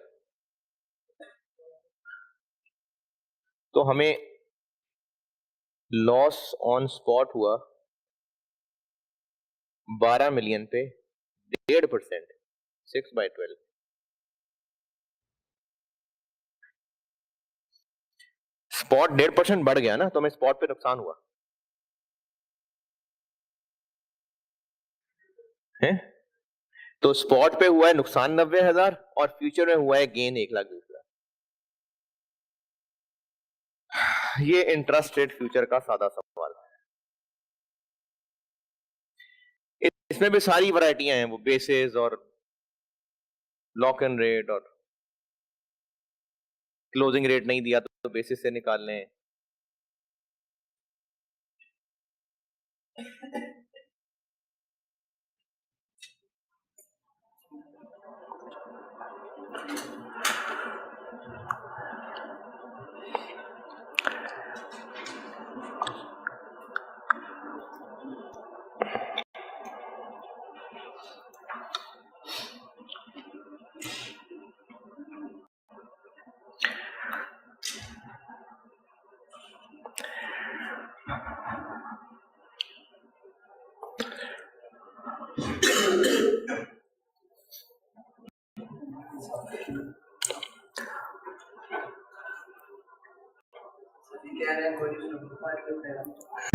तो हमें लॉस ऑन स्पॉट हुआ 12 मिलियन पे 1.5%, 6/12। स्पॉट 1.5% बढ़ गया ना, तो हमें स्पॉट पे नुकसान हुआ है। तो स्पॉट पे हुआ है नुकसान 90,000 और फ्यूचर में हुआ है गेन 1,20,000। ये इंटरेस्ट रेट फ्यूचर का सादा सवाल है। इसमें भी सारी वैरायटियां हैं, वो बेसिस और लॉक इन रेट और क्लोजिंग रेट नहीं दिया तो बेसिस से निकाल लें।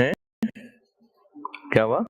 हैं? क्या हुआ?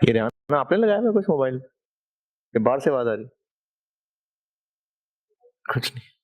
ये रेहाना आपने लगाया हुआ कुछ मोबाइल? ये बाहर से आवाज आ रही? कुछ नहीं।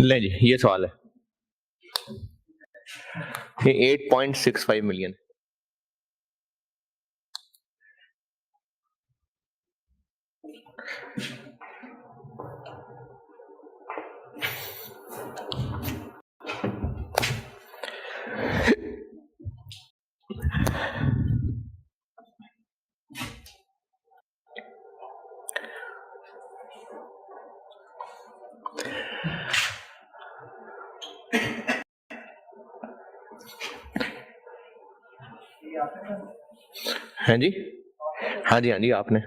ले जी, ये सवाल है। ये 8.65 मिलियन। हैं जी? हाँ जी, हाँ जी, आपने।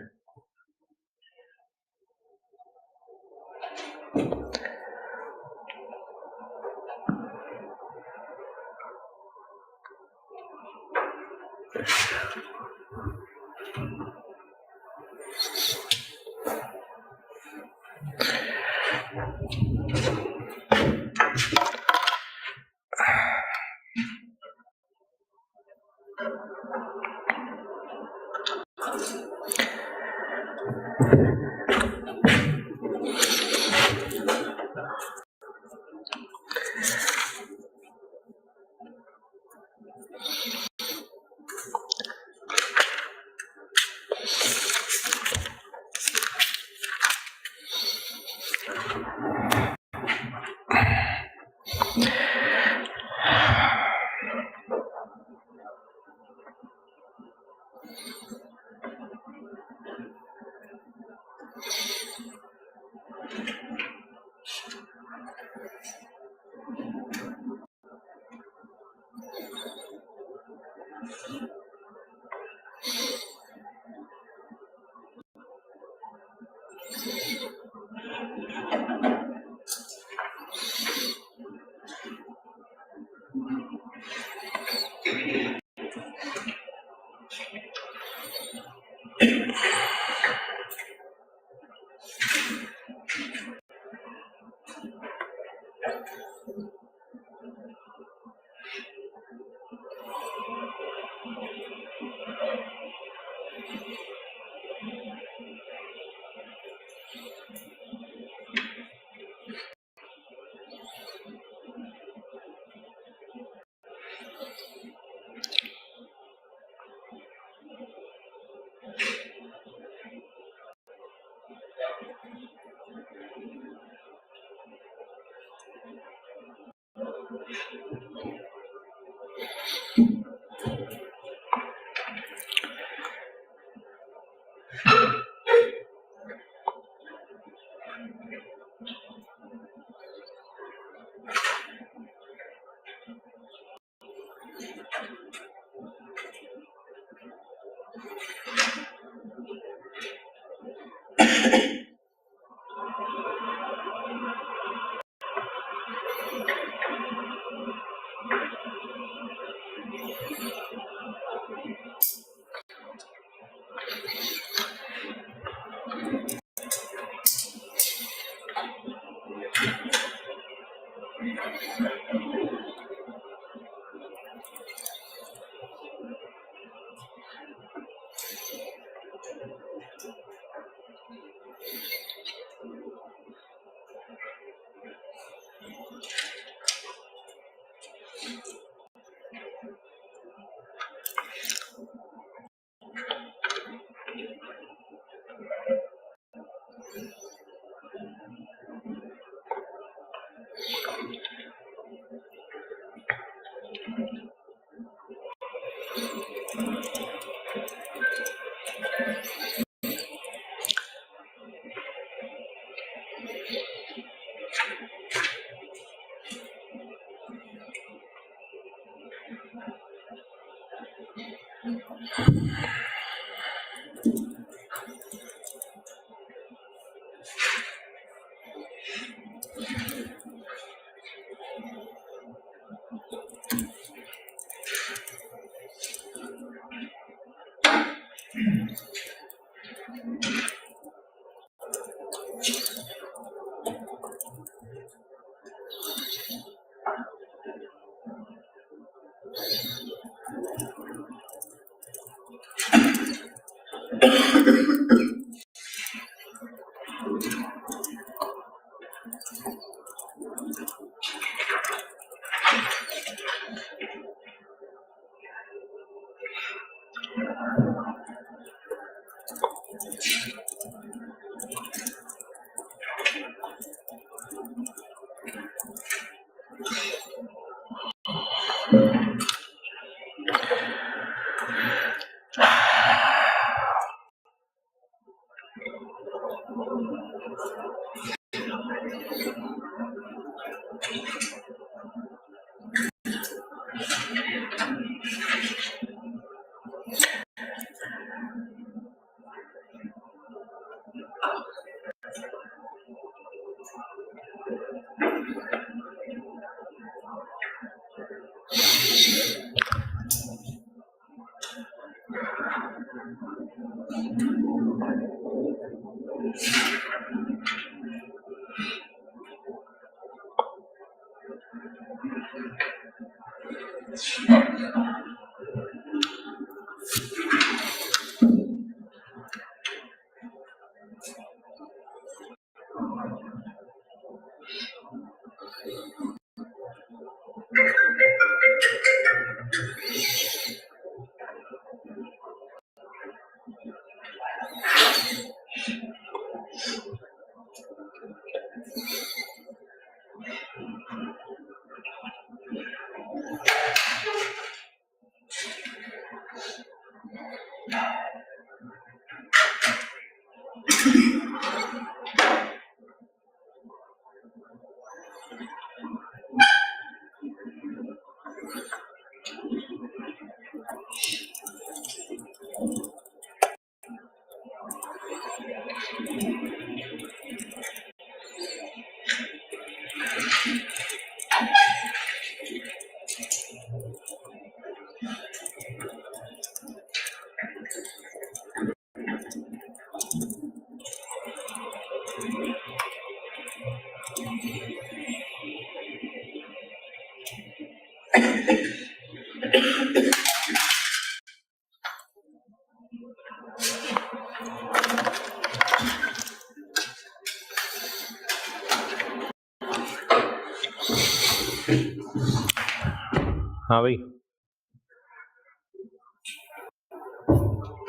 हाँ भाई,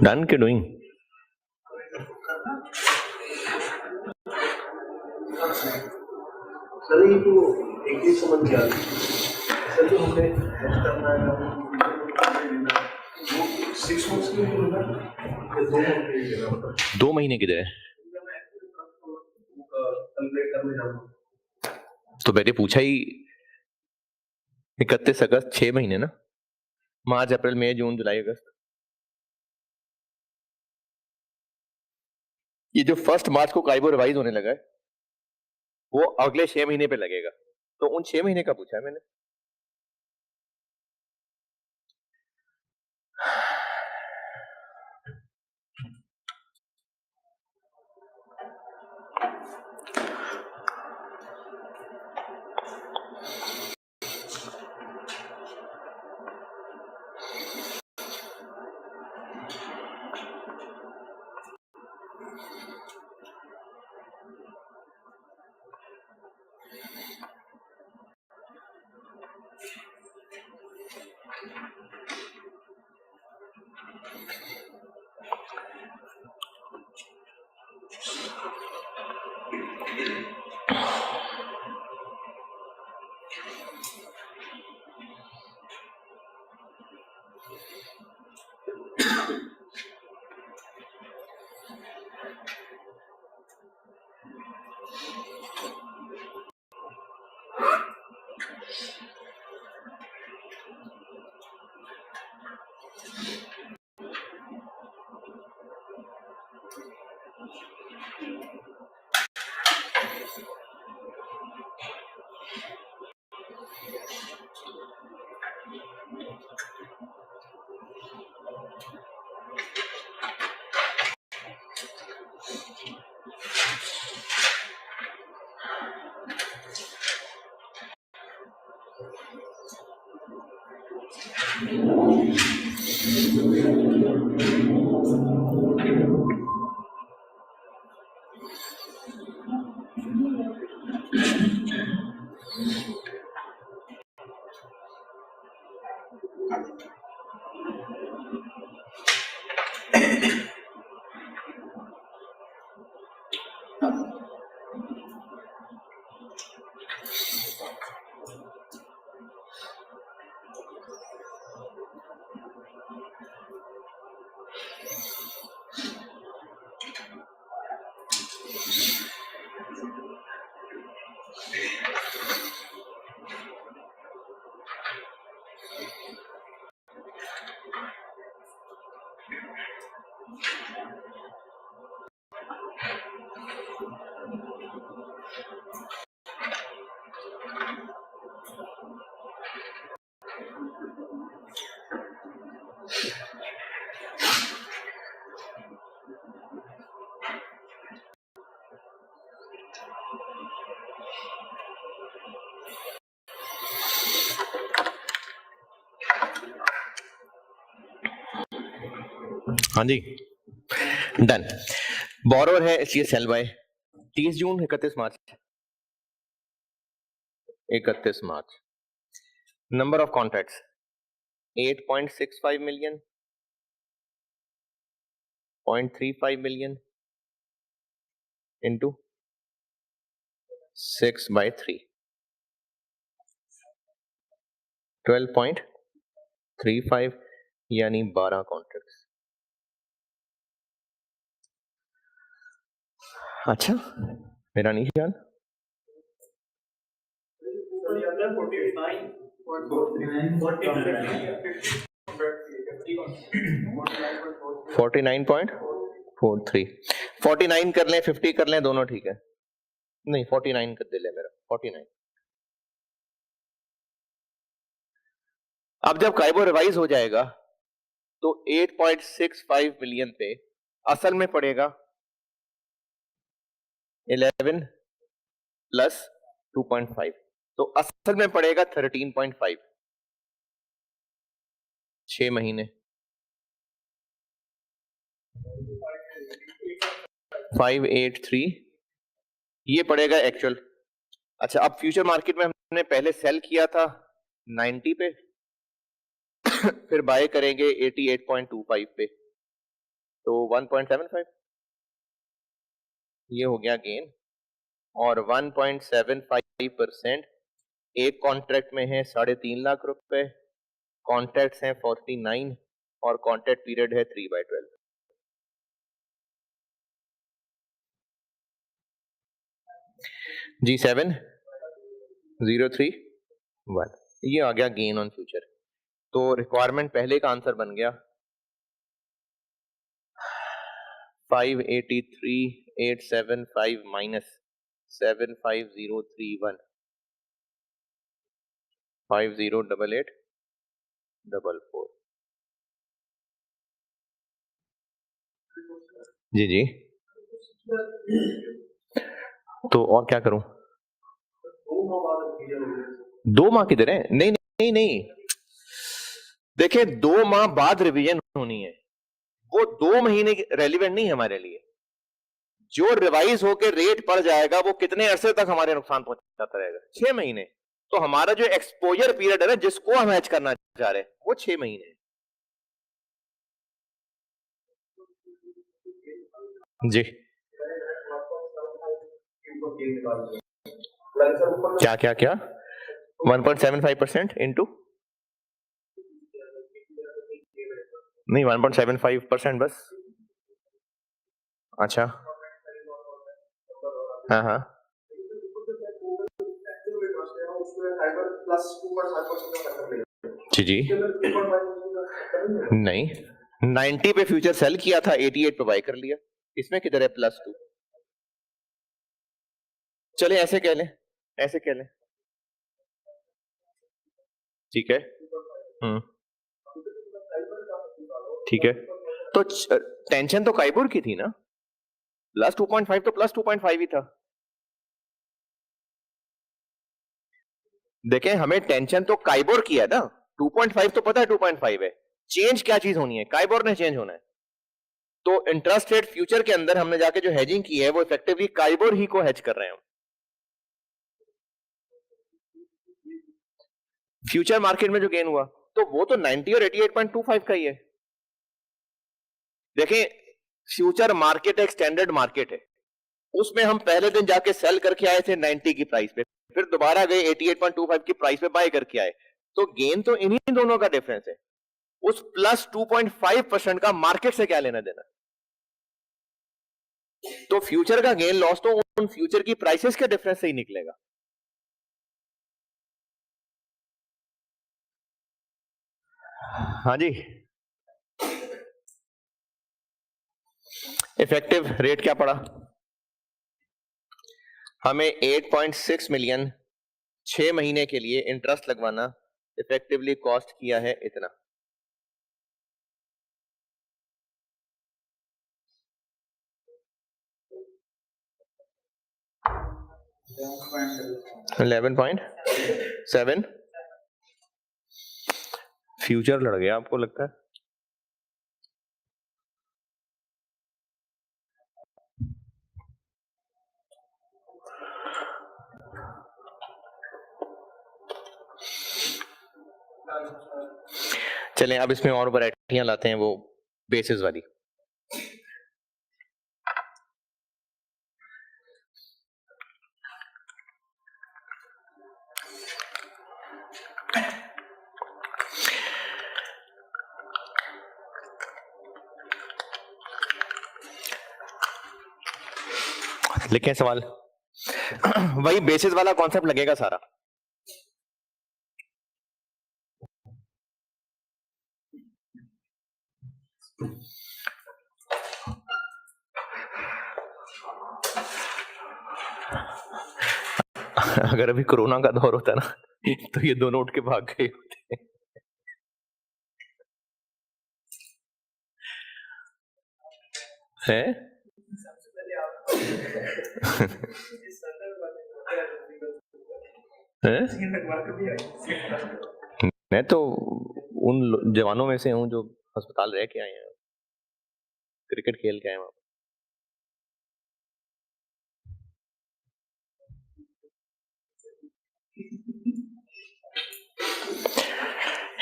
डन के डूइंग। सर ये तो एक ही समझ गया सर, जो हमें टेस्ट करना है वो 6 मंथ्स के लिए होगा या 2 मंथ के लिए होगा? 2 महीने की दे कैलकुलेट करने जाऊंगा तो मैंने पूछा ही 31 अगस्त 6 महीने ना, मार्च अप्रैल मई जून जुलाई अगस्त। ये जो 1 मार्च को काइबो रिवाइज होने लगा है वो अगले 6 महीने पे लगेगा, तो उन 6 महीने का पूछा है मैंने। हाँ जी, डन। बोरोर है इसलिए sell by 30 June 31 March 31 March. Number of contracts 8.65 million, 0.35 million into 6/3 12.35 यानी 12 कॉन्ट्रैक्ट्स। अच्छा, मेरा नहीं ध्यान। 49.43 49 कर लें 50 कर लें दोनों ठीक है। नहीं 49 कर दे ले मेरा 49। अब जब काइबो रिवाइज हो जाएगा तो 8.65 मिलियन पे असल में पड़ेगा 11 प्लस 2.5 तो असल में पड़ेगा 13.5 6 महीने 583 ये पड़ेगा एक्चुअल। अच्छा अब फ्यूचर मार्केट में हमने पहले सेल किया था 90 पे फिर बाय करेंगे 88.25 पे तो 1.75 ये हो गया गेन और 1.75% एक कॉन्ट्रैक्ट में है 3.5 लाख रुपए, कॉन्ट्रैक्ट्स हैं 49 और कॉन्ट्रैक्ट पीरियड है 3/12। G7031 ये आ गया गेन ऑन फ्यूचर। तो रिक्वायरमेंट पहले का आंसर बन गया 583,875 माइनस 75031 508844। जी जी तो और क्या करूं? 2 माह किधर है? नहीं नहीं नहीं देखिए 2 माह बाद रिवीजन होनी है, वो 2 महीने रेलिवेंट नहीं है हमारे लिए। जो रिवाइज होकर रेट पड़ जाएगा वो कितने अरसे तक हमारे नुकसान पहुंचाता रहेगा? 6 महीने। तो हमारा जो एक्सपोजर पीरियड है ना जिसको हम हैच करना चाह रहे हैं वो 6 महीने है। जी क्या क्या क्या 1.75% इंटू नहीं 1.75% बस। अच्छा हाँ हाँ जी जी नहीं 90 पे फ्यूचर सेल किया था 88 पे बाय कर लिया, इसमें किधर है +2? चले ऐसे कह लें, ऐसे कह लें ठीक है। ठीक है तो टेंशन तो काइबोर की थी ना, +2.5 तो +2.5 ही था। देखें हमें टेंशन तो काइबोर की है ना, 2.5 तो पता है 2.5 है, चेंज क्या चीज होनी है, काइबोर ने चेंज होना है। तो इंटरेस्ट रेट फ्यूचर के अंदर हमने जाके जो हेजिंग की है वो इफेक्टिवली काइबोर ही को हेज कर रहे हैं हम। फ्यूचर मार्केट में जो गेन हुआ तो वो तो 90 और 88.25 का ही है। देखें, फ्यूचर मार्केट एक स्टैंडर्ड मार्केट है, उसमें हम पहले दिन जाके सेल करके आए थे 90 की प्राइस पे, फिर दोबारा गए 88.25 की प्राइस पे बाय करके आए, तो गेन तो इन्हीं दोनों का डिफरेंस है। उस प्लस 2.5% का मार्केट से क्या लेना देना। तो फ्यूचर का गेन लॉस तो उन फ्यूचर की प्राइसेस के डिफरेंस से ही निकलेगा। हाँ जी, इफेक्टिव रेट क्या पड़ा हमें? 8.6 मिलियन 6 महीने के लिए इंटरेस्ट लगवाना इफेक्टिवली कॉस्ट किया है इतना। $11.7 फ्यूचर लड़ गया आपको लगता है? चलें अब इसमें और वैरायटियां लाते हैं, वो बेसिस वाली। लिखें सवाल। वही बेसिस वाला कॉन्सेप्ट लगेगा सारा। अगर अभी कोरोना का दौर होता ना तो ये दोनों उठ के भाग गए होते। हैं? हैं? मैं तो उन जवानों में से हूं जो अस्पताल रह के आए हैं, क्रिकेट खेल के आए वहां।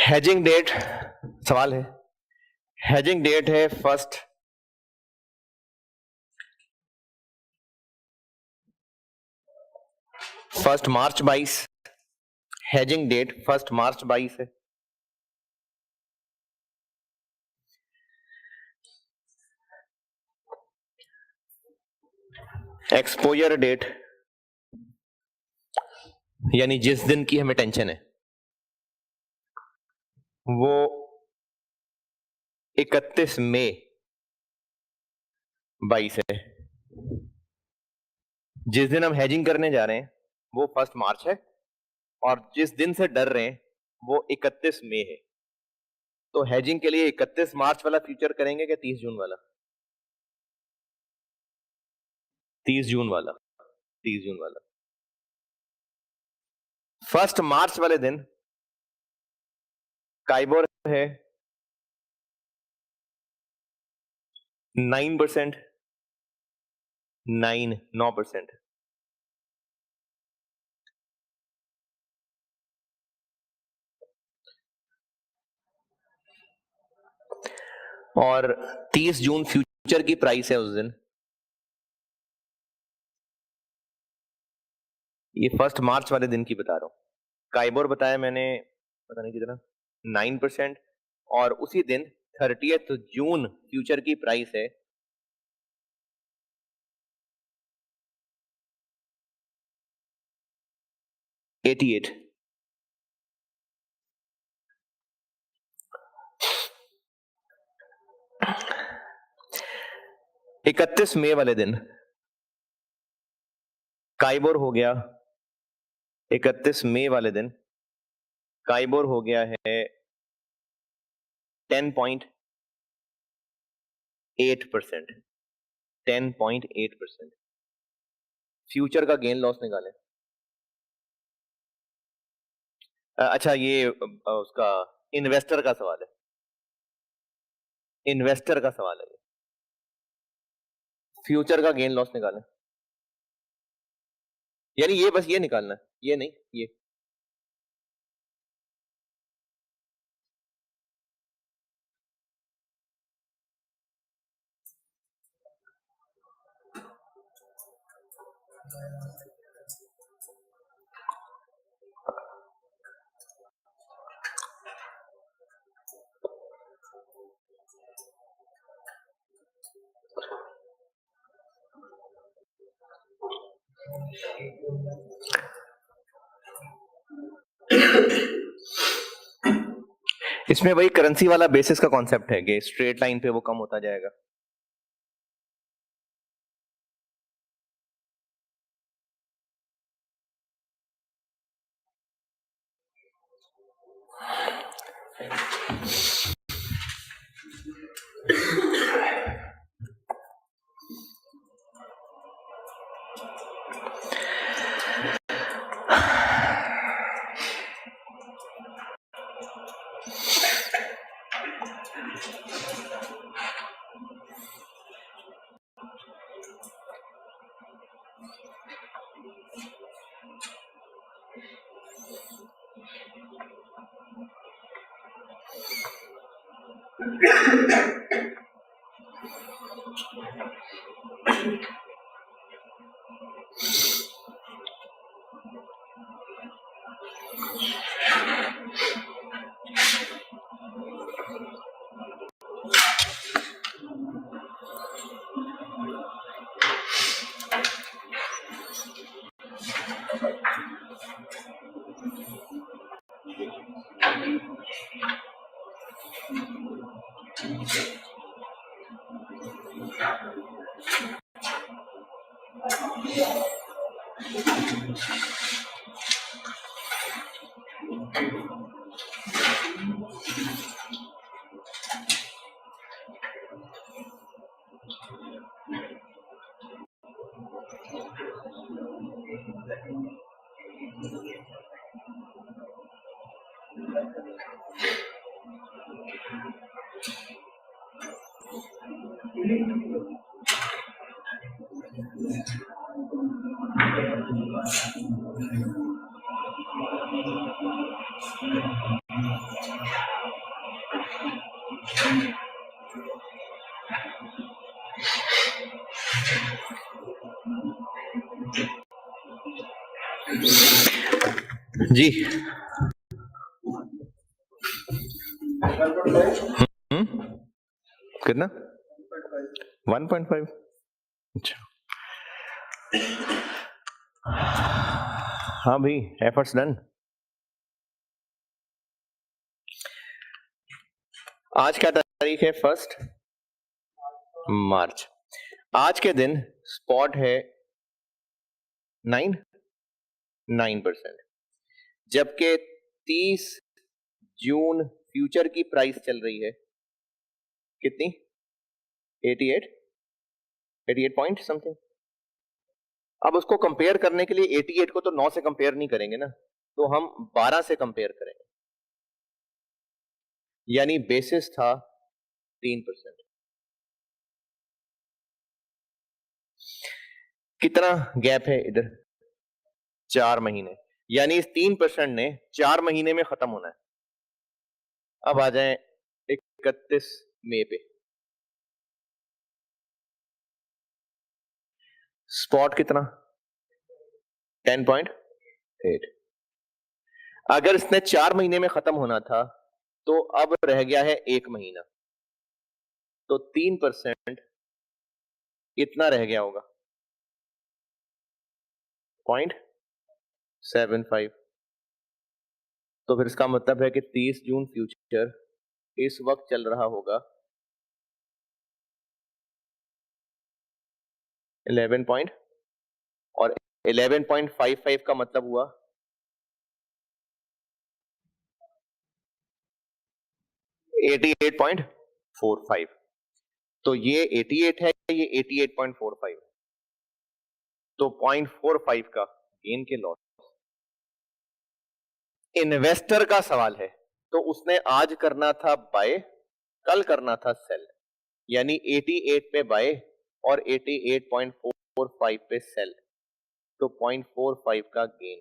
हेजिंग डेट सवाल है, हेजिंग डेट है फर्स्ट मार्च 22। हेजिंग डेट 1 मार्च 22 है। एक्सपोजर डेट यानी जिस दिन की हमें टेंशन है वो 31 मई 22 है। जिस दिन हम हेजिंग करने जा रहे हैं वो 1 मार्च है, और जिस दिन से डर रहे हैं वो 31 मई है। तो हेजिंग के लिए 31 मार्च वाला फ्यूचर करेंगे क्या 30 जून वाला? 30 जून वाला, 30 जून वाला। 1 मार्च वाले दिन काइबोर है 9%, 9%। और 30 जून फ्यूचर की प्राइस है उस दिन। ये 1 मार्च वाले दिन की बता रहा हूं। काइबोर बताया मैंने पता नहीं कितना, 9%। और उसी दिन 30 जून फ्यूचर की प्राइस है 88। 31 मई वाले दिन काइबोर हो गया, 31 मई वाले दिन काइबोर हो गया है 10.8%। 10.8%। फ्यूचर का गेन लॉस निकालें। अच्छा ये उसका इन्वेस्टर का सवाल है, इन्वेस्टर का सवाल है। फ्यूचर का गेन लॉस निकालें, यानी ये बस ये निकालना है, ये नहीं ये। इसमें वही करेंसी वाला बेसिस का कॉन्सेप्ट है कि स्ट्रेट लाइन पे वो कम होता जाएगा। जी कितना 1.5। अच्छा हाँ भाई, एफर्ट्स डन। आज क्या तारीख है? 1 मार्च। आज के दिन स्पॉट है 9%, जबकि 30 जून फ्यूचर की प्राइस चल रही है कितनी? 88 पॉइंट समथिंग। अब उसको कंपेयर करने के लिए 88 को तो 9 से कंपेयर नहीं करेंगे ना, तो हम 12 से कंपेयर करेंगे, यानी बेसिस था 3%। कितना गैप है इधर? 4 महीने, यानी इस 3% ने 4 महीने में खत्म होना है। अब आ जाए 31 मई पे। स्पॉट कितना? 10.8। अगर इसने 4 महीने में खत्म होना था तो अब रह गया है 1 महीना, तो 3% इतना रह गया होगा 0.75। तो फिर इसका मतलब है कि 30 जून फ्यूचर इस वक्त चल रहा होगा 11 पॉइंट, और 11.55 का मतलब हुआ 88.45। तो ये 88 है, ये 88.45, तो 0.45 का गेन के लॉस। इन्वेस्टर का सवाल है तो उसने आज करना था बाय, कल करना था सेल, यानी 88 पे बाय और 88.45 पे सेल, तो 0.45 का गेन।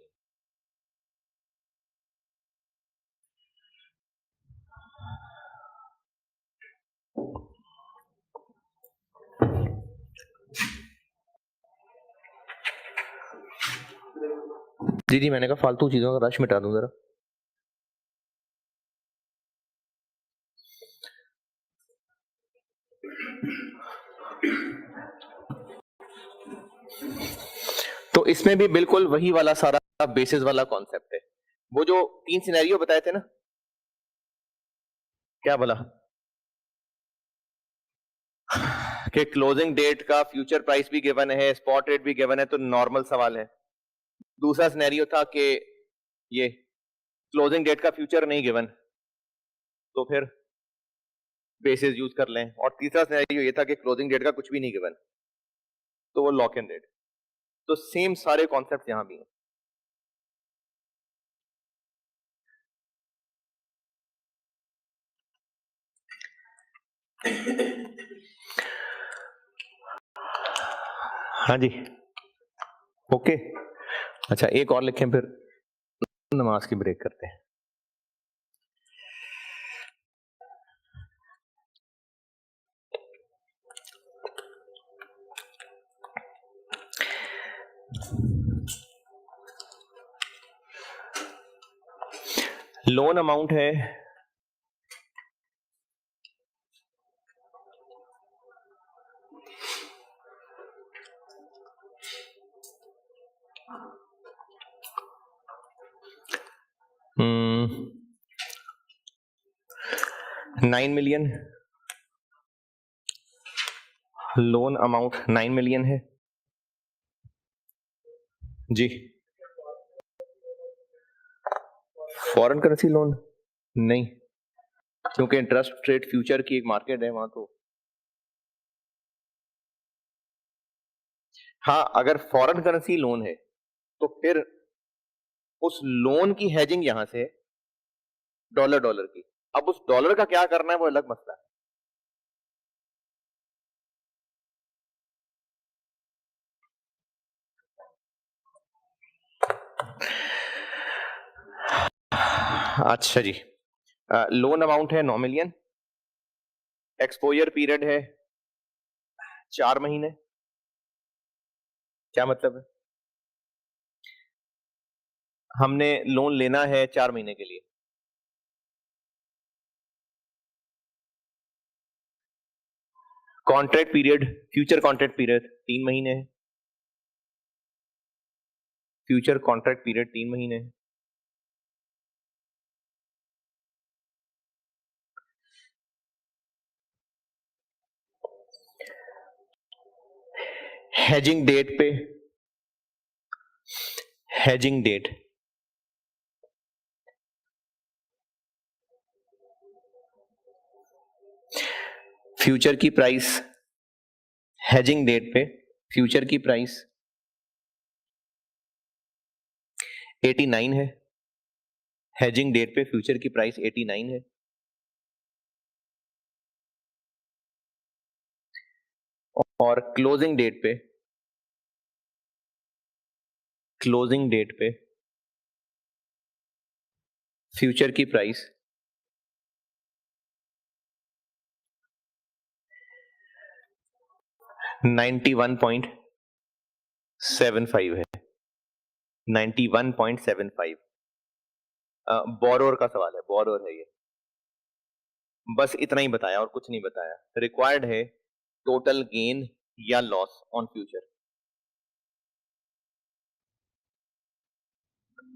जी जी, मैंने कहा फालतू चीजों का रश मिटा दूं जरा। तो इसमें भी बिल्कुल वही वाला सारा बेसिस वाला कॉन्सेप्ट है। वो जो 3 सिनेरियो बताए थे ना, क्या बोला कि क्लोजिंग डेट का फ्यूचर प्राइस भी गिवन है, स्पॉट रेट भी गिवन है, तो नॉर्मल सवाल है। दूसरा सिनेरियो था कि ये क्लोजिंग डेट का फ्यूचर नहीं गिवन, तो फिर बेसिस यूज कर लें। और तीसरा सिनेरियो ये था कि क्लोजिंग डेट का कुछ भी नहीं गिवन, तो वो लॉक इन डेट। तो सेम सारे कॉन्सेप्ट यहां भी हैं। हाँ जी, ओके। अच्छा, एक और लिखें, फिर नमाज की ब्रेक करते हैं। लोन अमाउंट है हम्म 9 मिलियन। लोन अमाउंट 9 मिलियन है जी। फॉरेन करेंसी लोन नहीं, क्योंकि इंटरेस्ट रेट फ्यूचर की एक मार्केट है वहां। तो हाँ, अगर फॉरेन करेंसी लोन है तो फिर उस लोन की हेजिंग यहां से डॉलर डॉलर की। अब उस डॉलर का क्या करना है वो अलग मसला है। अच्छा जी, लोन अमाउंट है 9 मिलियन, एक्सपोजर पीरियड है 4 महीने। क्या मतलब है? हमने लोन लेना है 4 महीने के लिए। Contract period, future contract period 3 महीने है। फ्यूचर कॉन्ट्रैक्ट पीरियड 3 महीने है। हेजिंग डेट पे, हेजिंग डेट फ्यूचर की प्राइस, हेजिंग डेट पे फ्यूचर की प्राइस 89 है। हेजिंग डेट पे फ्यूचर की प्राइस 89 है। और क्लोजिंग डेट पे, क्लोजिंग डेट पे फ्यूचर की प्राइस 91.75 है। 91.75। बोरोर का सवाल है, बोरोर है ये। बस इतना ही बताया और कुछ नहीं बताया। रिक्वायर्ड है टोटल गेन या लॉस ऑन फ्यूचर।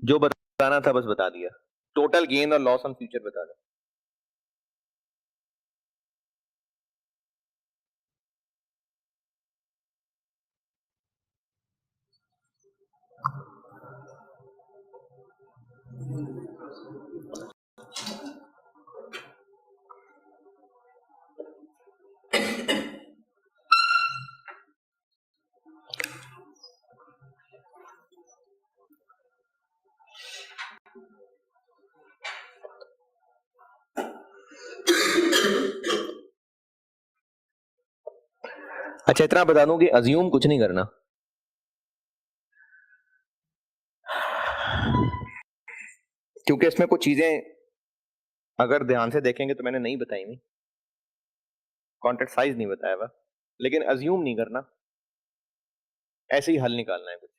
जो बताना था बस बता दिया। टोटल गेन और लॉस ऑन फ्यूचर बता दो। अच्छा इतना बता दूं कि अज्यूम कुछ नहीं करना, क्योंकि इसमें कुछ चीजें अगर ध्यान से देखेंगे तो मैंने नहीं बताई, नहीं कॉन्ट्रैक्ट साइज नहीं बताया हुआ, लेकिन अज्यूम नहीं करना, ऐसे ही हल निकालना है कुछ।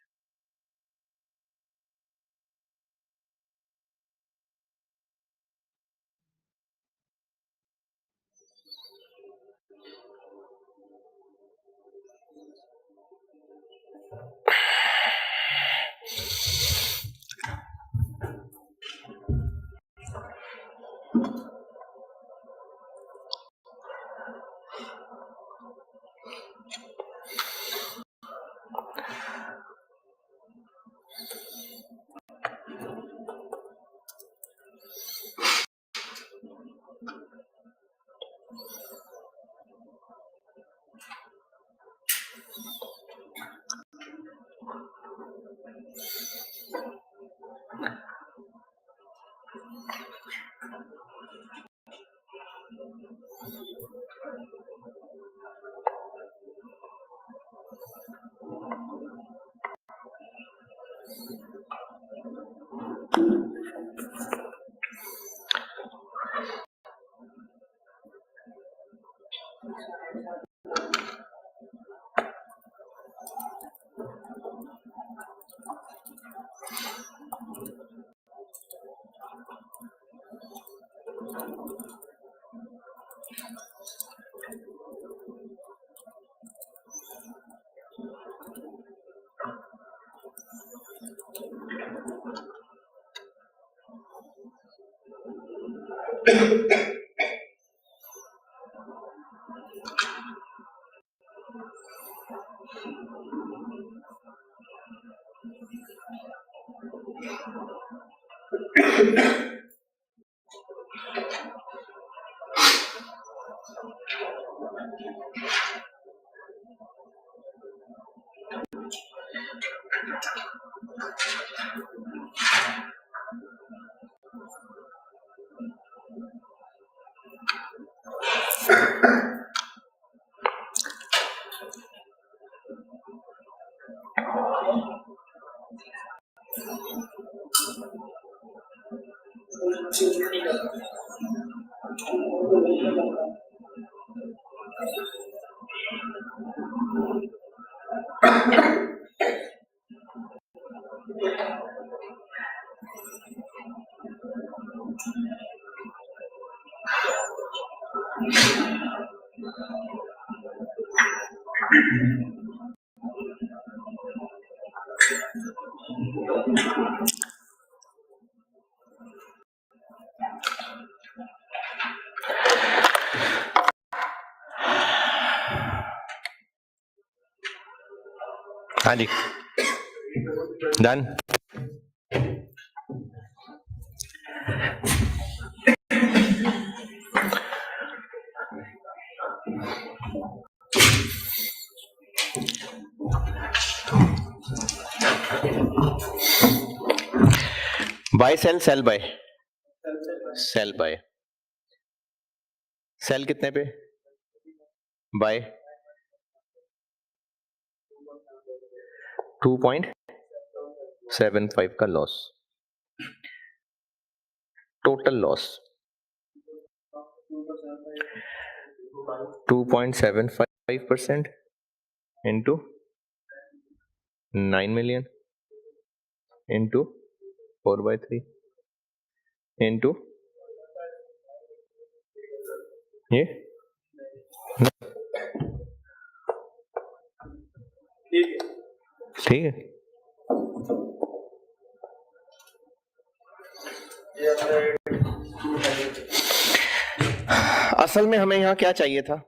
हाँ जी, done. Buy sell, sell buy, sell buy, sell कितने पे, बाय 2.75 का loss, total loss 2.75% into 9 million into 4/3 into ये ठीक है। असल में हमें यहां क्या चाहिए था,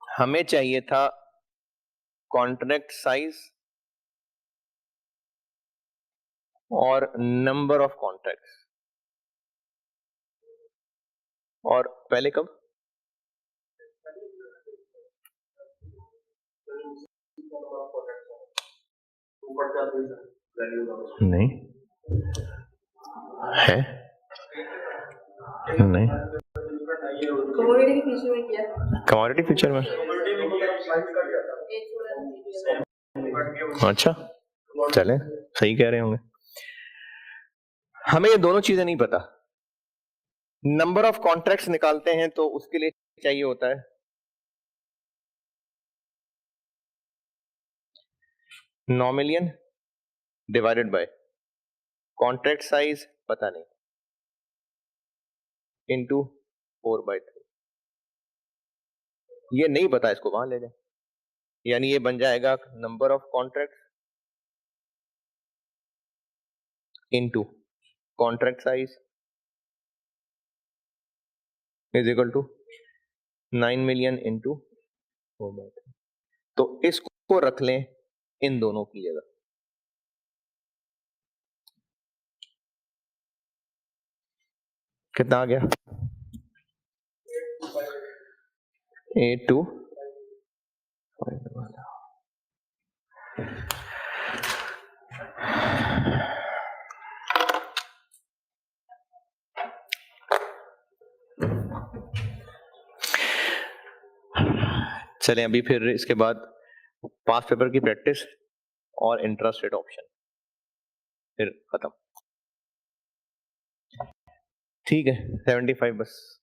हमें चाहिए था कॉन्ट्रैक्ट साइज और नंबर ऑफ कॉन्ट्रैक्ट्स, और पहले कब, नहीं है, नहीं कमोडिटी के फ्यूचर में किया कमोडिटी फ्यूचर में अच्छा, चले सही कह रहे होंगे। हमें ये दोनों चीजें नहीं पता। नंबर ऑफ कॉन्ट्रैक्ट्स निकालते हैं तो उसके लिए चाहिए होता है नॉमिलियन डिवाइडेड बाय कॉन्ट्रैक्ट साइज पता नहीं इनटू 4/3। ये नहीं पता, इसको वहां ले जाए, यानी ये बन जाएगा number of contract into contract size is equal to 9 million into 4/3। तो इसको रख लें इन दोनों की जगह। कितना आ गया? 825। चलें अभी फिर इसके बाद पास्ट पेपर की प्रैक्टिस और इंटरेस्ट रेट ऑप्शन, फिर खत्म। ठीक है, 75 बस।